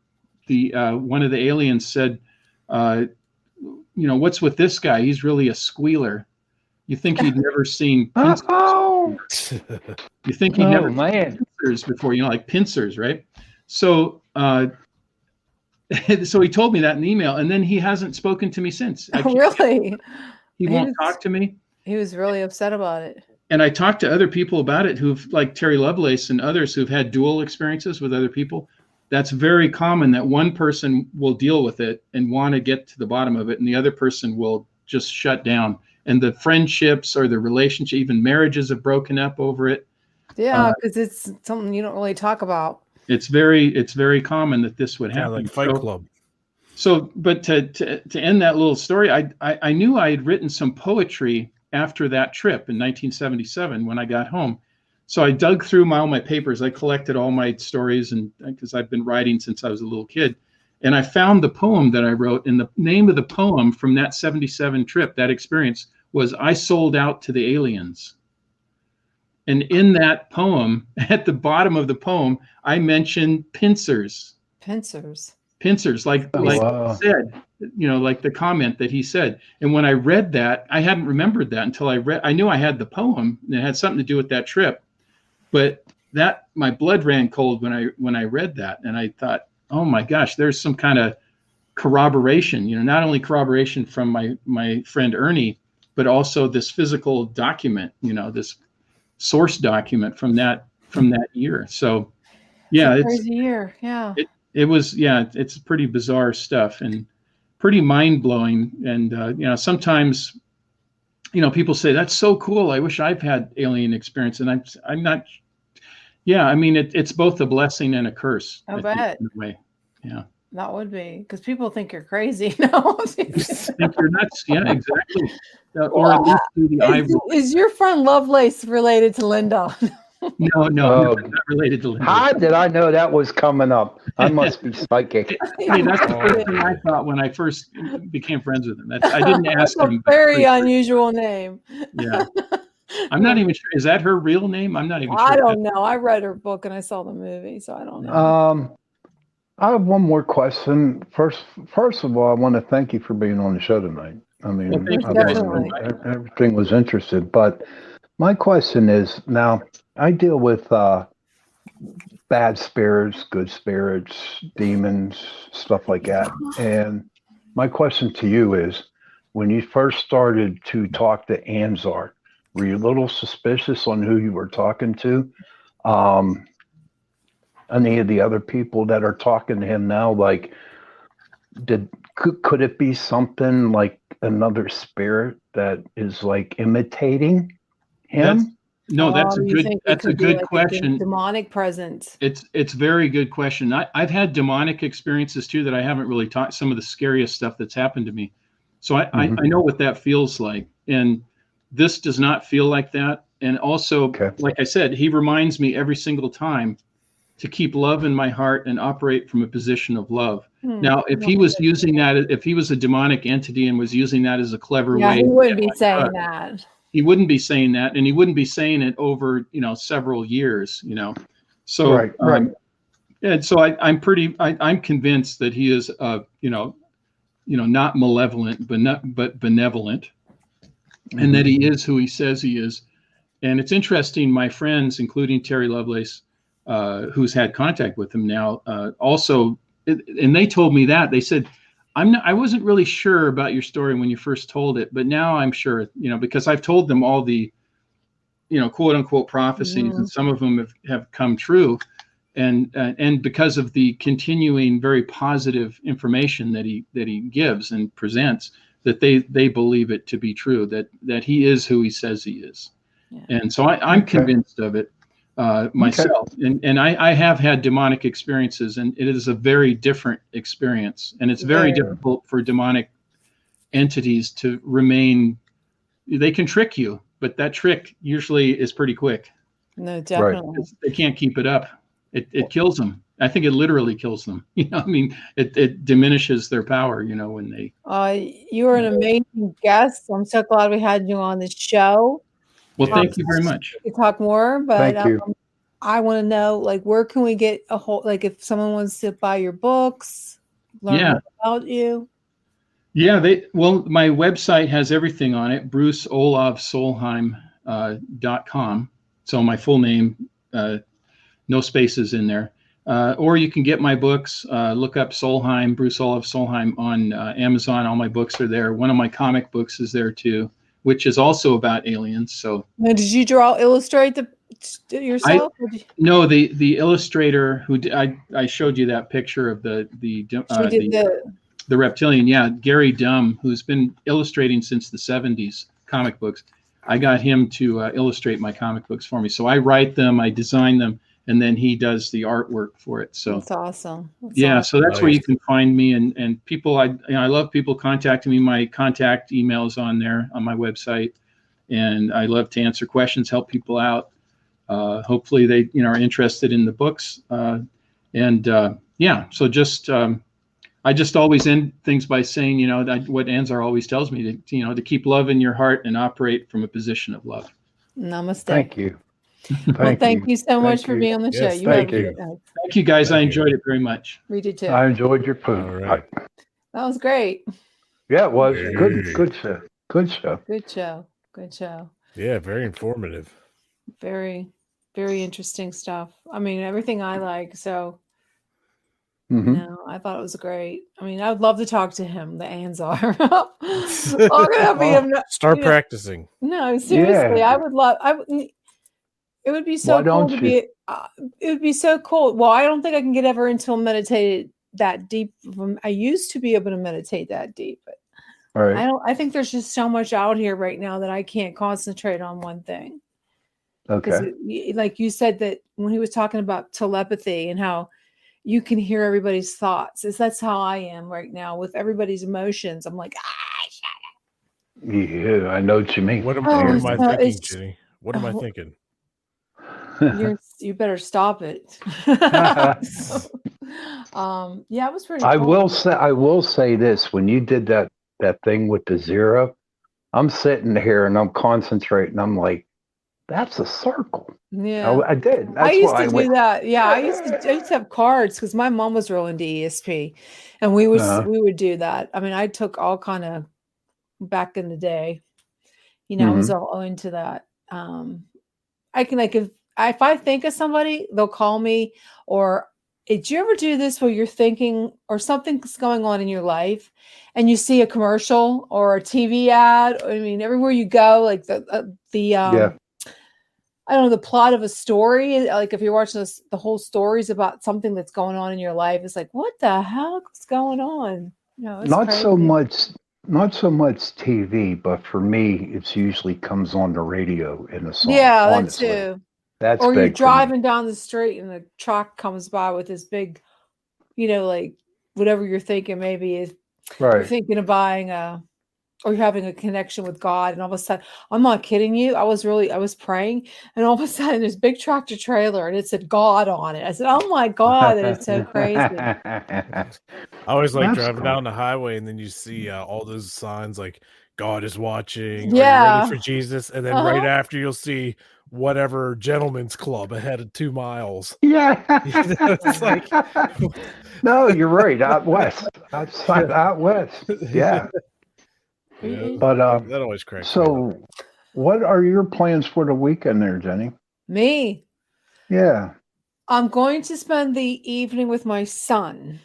one of the aliens said, what's with this guy? He's really a squealer. You think he'd never seen pincers. You think he'd never seen pincers before, like pincers, right? So so he told me that in the email, and then he hasn't spoken to me since. Really? He won't talk to me. He was really upset about it. And I talked to other people about it who've, like Terry Lovelace and others who've had dual experiences with other people. That's very common that one person will deal with it and want to get to the bottom of it, and the other person will just shut down. And the friendships or the relationship, even marriages have broken up over it. Yeah, because it's something you don't really talk about. It's very common that this would happen. Like Fight Club. So, but to end that little story, I knew I had written some poetry after that trip in 1977 when I got home. So I dug through all my papers. I collected all my stories, and because I've been writing since I was a little kid, and I found the poem that I wrote. And the name of the poem from that 77 trip, that experience, was "I Sold Out to the Aliens." And in that poem, at the bottom of the poem, I mentioned pincers. Pincers, Like wow. he said, like the comment that he said. And when I read that, I hadn't remembered that until I knew I had the poem and it had something to do with that trip. But that my blood ran cold when I read that, and I thought, oh my gosh, there's some kind of corroboration, not only corroboration from my friend Ernie, but also this physical document, this source document from that year. So yeah, it's a crazy year. Yeah. It was, it's pretty bizarre stuff and pretty mind blowing. And, sometimes, people say that's so cool. I wish I've had alien experience. And I'm not, I mean, it's both a blessing and a curse. I bet. In a way. Yeah. That would be, because people think you're crazy. No, think you're nuts. Yeah, exactly. Or at least do the eye roll. Is your friend Lovelace related to Linda? No, not related to Linda. How did I know that was coming up? I must be psychic. Hey, that's the first thing I thought when I first became friends with him. I didn't ask him. Very unusual name. Yeah. I'm not even sure. Is that her real name? I'm not even sure. I don't know. I read her book and I saw the movie, so I don't know. I have one more question. First of all, I want to thank you for being on the show tonight. I mean, everything was interesting. But my question is, now I deal with bad spirits, good spirits, demons, stuff like that. And my question to you is, when you first started to talk to Anzar, were you a little suspicious on who you were talking to? Any of the other people that are talking to him now, like, could it be something like another spirit that is like imitating him? That's a good question. Demonic presence. It's very good question. I've had demonic experiences too that I haven't really talked. Some of the scariest stuff that's happened to me. So I know what that feels like, and this does not feel like that. And also, like I said, he reminds me every single time to keep love in my heart and operate from a position of love. Now, if he was using that, if he was a demonic entity and was using that as a clever way, he wouldn't be saying that. He wouldn't be saying that, and he wouldn't be saying it over, several years, So, right. And so I'm convinced that he is, not malevolent, but benevolent, and that he is who he says he is. And it's interesting, my friends, including Terry Lovelace, who's had contact with him now, also, and they told me that. They said, I wasn't really sure about your story when you first told it, but now I'm sure, because I've told them all the, quote unquote prophecies, and some of them have come true. And because of the continuing very positive information that he gives and presents, that they believe it to be true, that he is who he says he is. Yeah. And so I'm convinced of it myself. And I have had demonic experiences, and it is a very different experience. And it's very difficult for demonic entities to remain. They can trick you, but that trick usually is pretty quick. No, definitely. Right. They can't keep it up. It kills them. I think it literally kills them. I mean, it diminishes their power, when they. You were an amazing guest. I'm so glad we had you on the show. Well, thank you very much. We talk more, but thank you. I want to know, where can we get if someone wants to buy your books, learn more about you? Yeah, my website has everything on it, BruceOLAVSolheim.com. So my full name, no spaces in there. Or you can get my books, look up Solheim, Bruce OLAV Solheim on Amazon. All my books are there. One of my comic books is there too, which is also about aliens. So now, did you illustrate yourself? No, the illustrator who I showed you that picture of the reptilian. Yeah, Gary Dumm, who's been illustrating since the 70s comic books. I got him to illustrate my comic books for me. So I write them, I design them, and then he does the artwork for it. So that's awesome. So that's where you can find me, and people. I love people contacting me. My contact email is on there on my website, and I love to answer questions, help people out. Hopefully they are interested in the books, So just I just always end things by saying what Anzar always tells me to keep love in your heart and operate from a position of love. Namaste. Thank you. Thank you so much for being on the show. Yes, You have thank a you. good night. Thank you, guys. I enjoyed it very much. We did too. I enjoyed your food. All right. That was great. Yeah, it was Hey. good show. Good show. Good show. Good show. Yeah, very informative. Very, very interesting stuff. I mean, everything I like. So, Mhm. I thought it was great. I mean, I would love to talk to him, the Anzar. Start practicing. No, seriously, Yeah. I would love. It would be so Why cool don't to you? be. It would be so cool. Well, I don't think I can get ever until meditated that deep. I used to be able to meditate that deep, but All right. I think there's just so much out here right now that I can't concentrate on one thing. Because, Okay. like you said, that when he was talking about telepathy and how you can hear everybody's thoughts, that's how I am right now with everybody's emotions. I'm like, shut up. Yeah, I know what you mean. What am Oh, I so thinking, it's- Jenny? What am I thinking? You better stop it. Yeah, it was pretty. I cool. will say this: when you did that thing with the zero, I'm sitting here and I'm concentrating. I'm like, that's a circle. Yeah, I did. That's I used why to do went, that. Yeah, I used to have cards because my mom was real into ESP, and we would do that. I mean, I took all kind of back in the day. I was all into that. I can if I think of somebody, they'll call me. Or did you ever do this where you're thinking or something's going on in your life, and you see a commercial or a TV ad? I mean, everywhere you go, like yeah. I don't know, the plot of a story. Like if you're watching the whole stories about something that's going on in your life, it's like, what the hell is going on? It's Not crazy. not so much TV, but for me, it's usually comes on the radio in a song. Yeah, that honestly. too. That's Or you're big for me. driving down the street and a truck comes by with this big, like whatever you're thinking, maybe is you're Right. thinking of buying or you're having a connection with God, and all of a sudden, I'm not kidding you. I was praying, and all of a sudden, there's a big tractor trailer, and it said God on it. I said, "Oh my God, that is so crazy." I always like That's driving cool. down the highway, and then you see all those signs like God is watching. Are Yeah. you ready for Jesus? And then right after, you'll see whatever gentleman's club ahead of 2 miles. Yeah. It's like, No, you're right. Out west. Out west. Yeah. yeah, But that always cracks me up. so what are your plans for the weekend there, Jenny? Me, Yeah. I'm going to spend the evening with my son.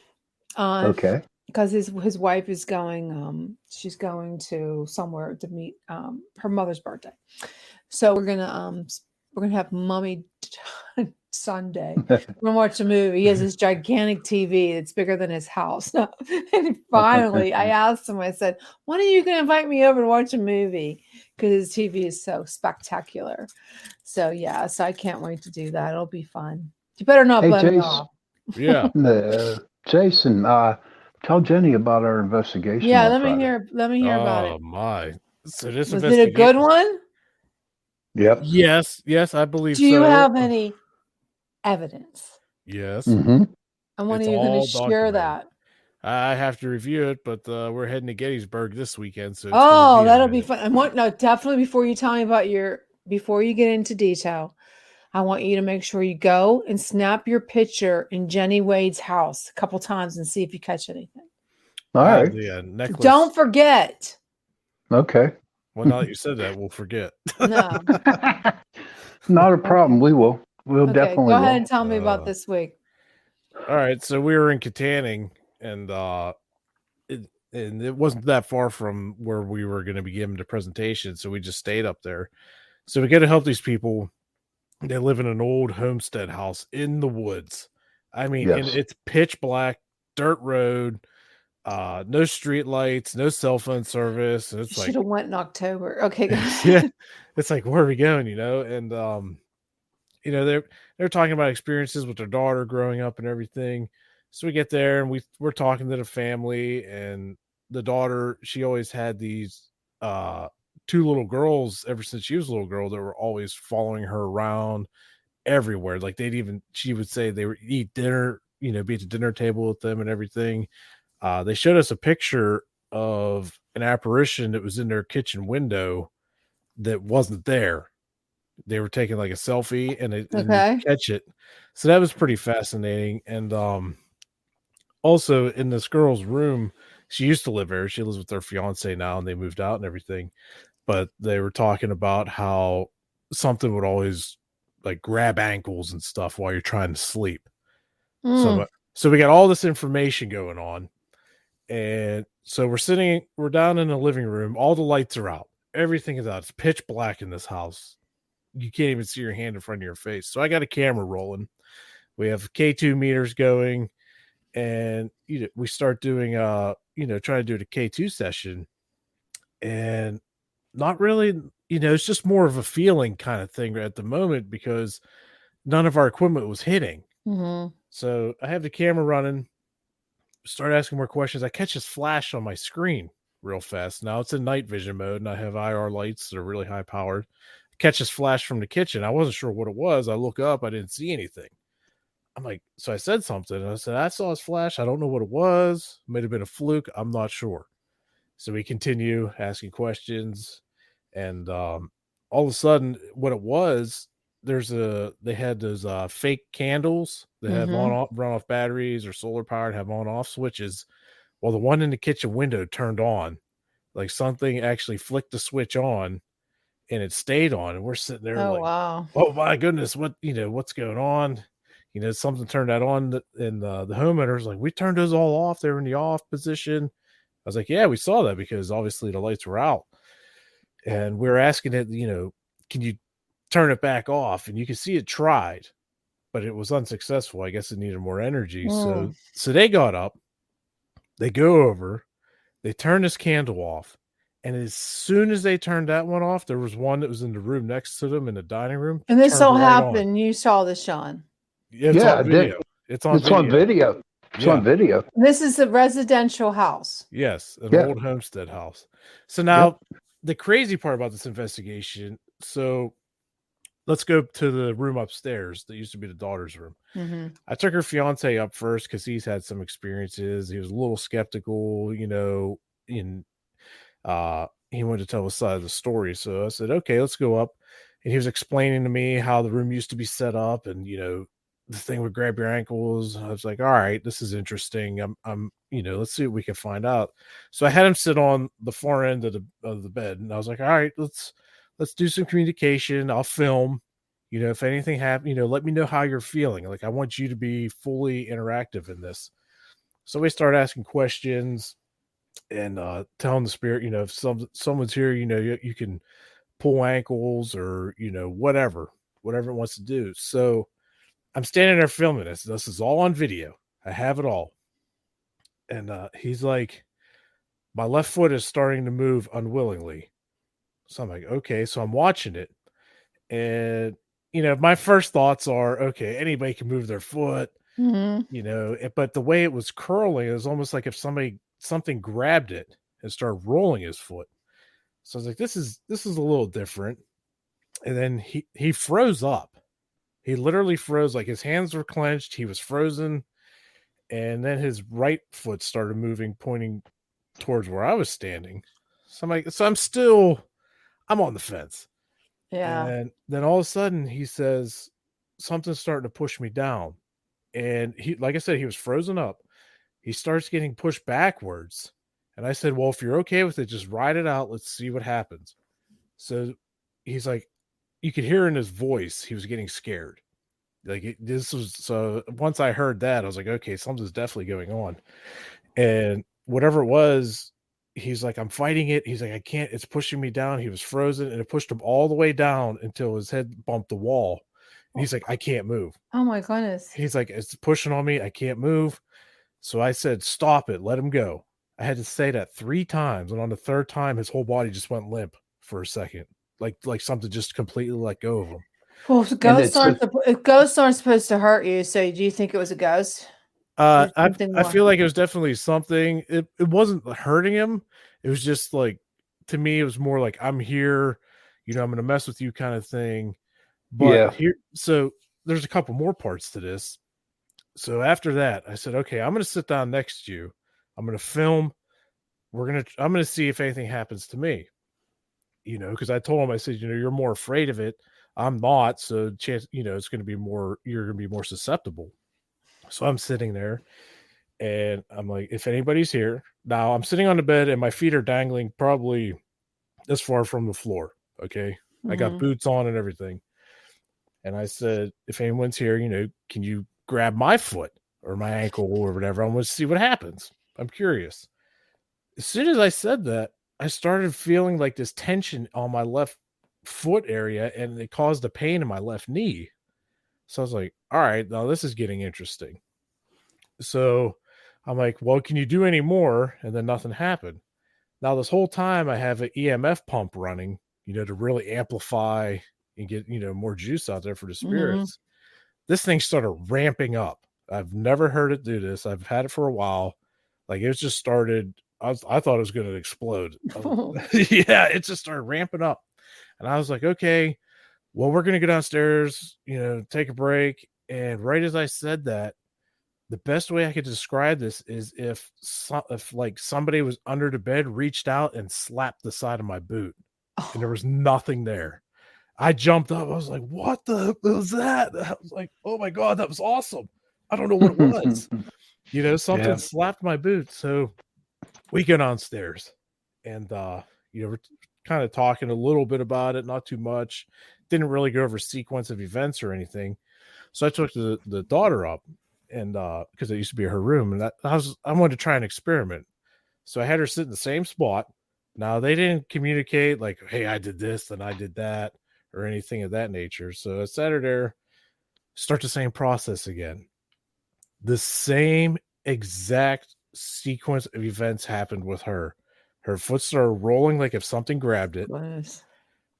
Okay. Because his wife is going. She's going to somewhere to meet her mother's birthday. So we're gonna have Mummy Sunday. We're gonna watch a movie. He has this gigantic TV that's bigger than his house. And finally, I asked him. I said, "When are you gonna invite me over to watch a movie?" Because his TV is so spectacular. So yeah, so I can't wait to do that. It'll be fun. You better not Hey, blow me Jace. off. Yeah. Jason, tell Jenny about our investigation. Yeah, on let Friday. me hear about it. Oh my! So this Was it a good one? Yep. Yes, I believe so. Do you have any evidence? Yes. Mm-hmm. And when It's are you going all to share documented. that? I have to review it, but we're heading to Gettysburg this weekend, so it's Oh, gonna be a that'll be minute. fun. And no, definitely before you tell me about before you get into detail, I want you to make sure you go and snap your picture in Jenny Wade's house a couple times and see if you catch anything. All right. The necklace. Don't forget. Okay. Well, now that you said that, we'll forget. No. Not a problem. We will. We'll Okay, definitely go ahead will. and tell me about this week. All right, so we were in Katanning, and it wasn't that far from where we were going to be giving the presentation, so we just stayed up there. So we got to help these people. They live in an old homestead house in the woods. I mean, Yes. and it's pitch black, dirt road, no street lights, no cell phone service. And it's Should like, have went in October. Okay. yeah, it's like, where are we going? And they're talking about experiences with their daughter growing up and everything. So we get there and we're talking to the family, and the daughter, she always had these 2 little girls ever since she was a little girl that were always following her around everywhere. Like she would say they would eat dinner, be at the dinner table with them and everything. They showed us a picture of an apparition that was in their kitchen window that wasn't there. They were taking like a selfie and you Okay. catch it. So that was pretty fascinating. And also in this girl's room, she used to live there. She lives with her fiance now, and they moved out and everything. But they were talking about how something would always like grab ankles and stuff while you're trying to sleep. So we got all this information going on. And so we're down in the living room. All the lights are out. Everything is out. It's pitch black in this house. You can't even see your hand in front of your face. So I got a camera rolling. We have K2 meters going, and we start doing trying to do the K2 session, and not really, it's just more of a feeling kind of thing at the moment because none of our equipment was hitting. Mm-hmm. So I have the camera running, start asking more questions. I catch this flash on my screen real fast. Now it's in night vision mode, and I have IR lights that are really high powered. I catch this flash from the kitchen. I wasn't sure what it was. I look up, I didn't see anything. I'm like, so I said something, and I said, I saw his flash. I don't know what it was. Might have been a fluke. I'm not sure. So we continue asking questions, and all of a sudden, what it was, they had those fake candles that have run off batteries or solar powered, have on off switches. Well, the one in the kitchen window turned on, like something actually flicked the switch on, and it stayed on. And we're sitting there wow. oh my goodness, what's going on? Something turned that on, and the homeowner's like, we turned those all off. They were in the off position. I was like, yeah, we saw that because obviously the lights were out. And we were asking it, can you turn it back off? And you can see it tried, but it was unsuccessful. I guess it needed more energy. So they got up, they go over, they turn this candle off. And as soon as they turned that one off, there was one that was in the room next to them in the dining room. And this all happened. You saw this, Sean. It's on video. It's on video. It's on video. This is a residential house. Yes, an old homestead house. So now the crazy part about this investigation, so let's go to the room upstairs that used to be the daughter's room. Mm-hmm. I took her fiance up first because he's had some experiences. He was a little skeptical, he wanted to tell his side of the story. So I said, okay, let's go up. And he was explaining to me how the room used to be set up, and the thing would grab your ankles. I was like, all right, this is interesting. I'm let's see what we can find out. So I had him sit on the far end of the bed, and I was like, all right, let's do some communication. I'll film, if anything happens, let me know how you're feeling. Like, I want you to be fully interactive in this. So we start asking questions and telling the spirit, if someone's here, you can pull ankles or, whatever it wants to do. So I'm standing there filming this. This is all on video. I have it all. And he's like, my left foot is starting to move unwillingly. So I'm like, okay. So I'm watching it. And, my first thoughts are, okay, anybody can move their foot, but the way it was curling, it was almost like if something grabbed it and started rolling his foot. So I was like, this is a little different. And then he froze up. He literally froze, like his hands were clenched. He was frozen. And then his right foot started moving, pointing towards where I was standing. So I'm like, I'm on the fence. Yeah. And then all of a sudden he says, something's starting to push me down. And he, like I said, he was frozen up. He starts getting pushed backwards. And I said, well, if you're okay with it, just ride it out. Let's see what happens. So he's like, you could hear in his voice, he was getting scared. So once I heard that, I was like, okay, something's definitely going on. And whatever it was, he's like, I'm fighting it. He's like, I can't, it's pushing me down. He was frozen, and it pushed him all the way down until his head bumped the wall. And he's like, I can't move. Oh my goodness. He's like, it's pushing on me. I can't move. So I said, stop it. Let him go. I had to say that 3 times. And on the 3rd time, his whole body just went limp for a second. Like something just completely let go of him. Well, ghosts aren't supposed to hurt you. So do you think it was a ghost? I feel like it was definitely something. It wasn't hurting him. It was just like, to me, it was more like, I'm here, I'm going to mess with you kind of thing. But so there's a couple more parts to this. So after that, I said, okay, I'm going to sit down next to you. I'm going to film. I'm going to see if anything happens to me, because I told him, I said, you're more afraid of it. I'm not, so chance, it's going to be more, you're going to be more susceptible. So I'm sitting there and I'm like, if anybody's here now, I'm sitting on the bed and my feet are dangling probably this far from the floor. Okay. I got boots on and everything. And I said, if anyone's here, can you grab my foot or my ankle or whatever? I want to see what happens. I'm curious. As soon as I said that, I started feeling like this tension on my left foot area, and it caused a pain in my left knee. So I was like, all right, now this is getting interesting. So I'm like, well, can you do any more? And then nothing happened. Now this whole time I have an EMF pump running, to really amplify and get, more juice out there for the spirits. This thing started ramping up. I've never heard it do this. I've had it for a while. Like it just started, I thought it was going to explode. Yeah, it just started ramping up. And I was like, okay, well, we're going to go downstairs, take a break. And right as I said that, the best way I could describe this is if like somebody was under the bed, reached out and slapped the side of my boot, and there was nothing there. I jumped up. I was like, what the was that? I was like, oh my God, that was awesome. I don't know what it was. Something slapped my boot. So we go downstairs and, we're kind of talking a little bit about it, not too much. Didn't really go over sequence of events or anything. So I took the daughter up and, because it used to be her room, and I wanted to try an experiment. So I had her sit in the same spot. Now they didn't communicate like, hey, I did this and I did that or anything of that nature. So I sat her there, start the same process again. The same exact sequence of events happened with her. Her foot started rolling like if something grabbed it. Nice.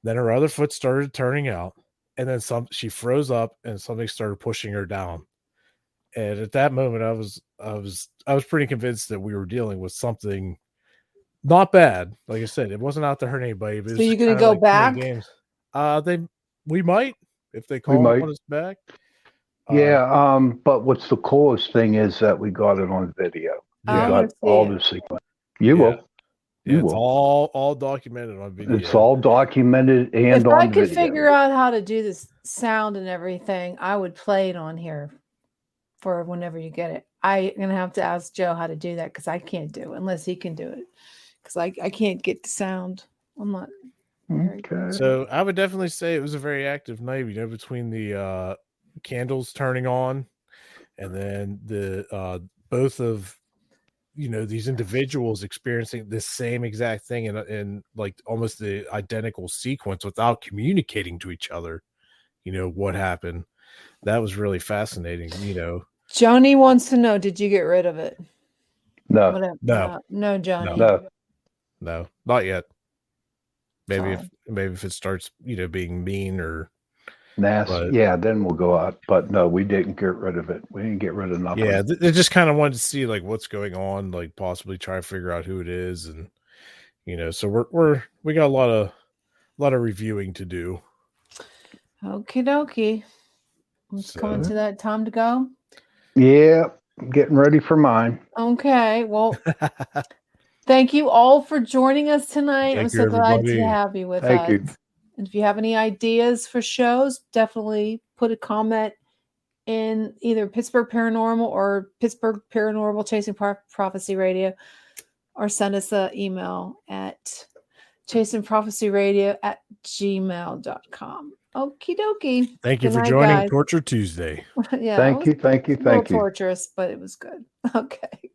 Then her other foot started turning out, and then she froze up and something started pushing her down. And at that moment I was pretty convinced that we were dealing with something not bad. Like I said, it wasn't out to hurt anybody. But so you're going to go back? Games. We might, if they call on us back. But what's the coolest thing is that we got it on video. We got all the sequence. You will. It's all documented on video. It's all documented and if on I could video. figure out how to do this sound and everything, I would play it on here for whenever you get it. I'm going to have to ask Joe how to do that because I can't do it unless he can do it. Because I can't get the sound. I'm not. Okay. So I would definitely say it was a very active night, between the candles turning on and then the both of these individuals experiencing the same exact thing in like almost the identical sequence without communicating to each other. What happened. That was really fascinating. Johnny wants to know, did you get rid of it? No. No, Johnny. No, not yet. Maybe if it starts, being mean or nasty, then we'll go out. But no, we didn't get rid of it. We didn't get rid of nothing. Yeah, they just kind of wanted to see like what's going on, like possibly try to figure out who it is, and so we got a lot of reviewing to do. Okie dokie. It's coming to that time to go. Yeah, I'm getting ready for mine. Okay, well. Thank you all for joining us tonight. I'm so glad to have you with us. Thank you. And if you have any ideas for shows, definitely put a comment in either Pittsburgh Paranormal or Pittsburgh Paranormal Chasing Prophecy Radio, or send us an email at chasingprophecyradio@gmail.com. Okie dokie. Thank you for joining guys. Torture Tuesday. Yeah. Thank you. Torturous, but it was good. Okay.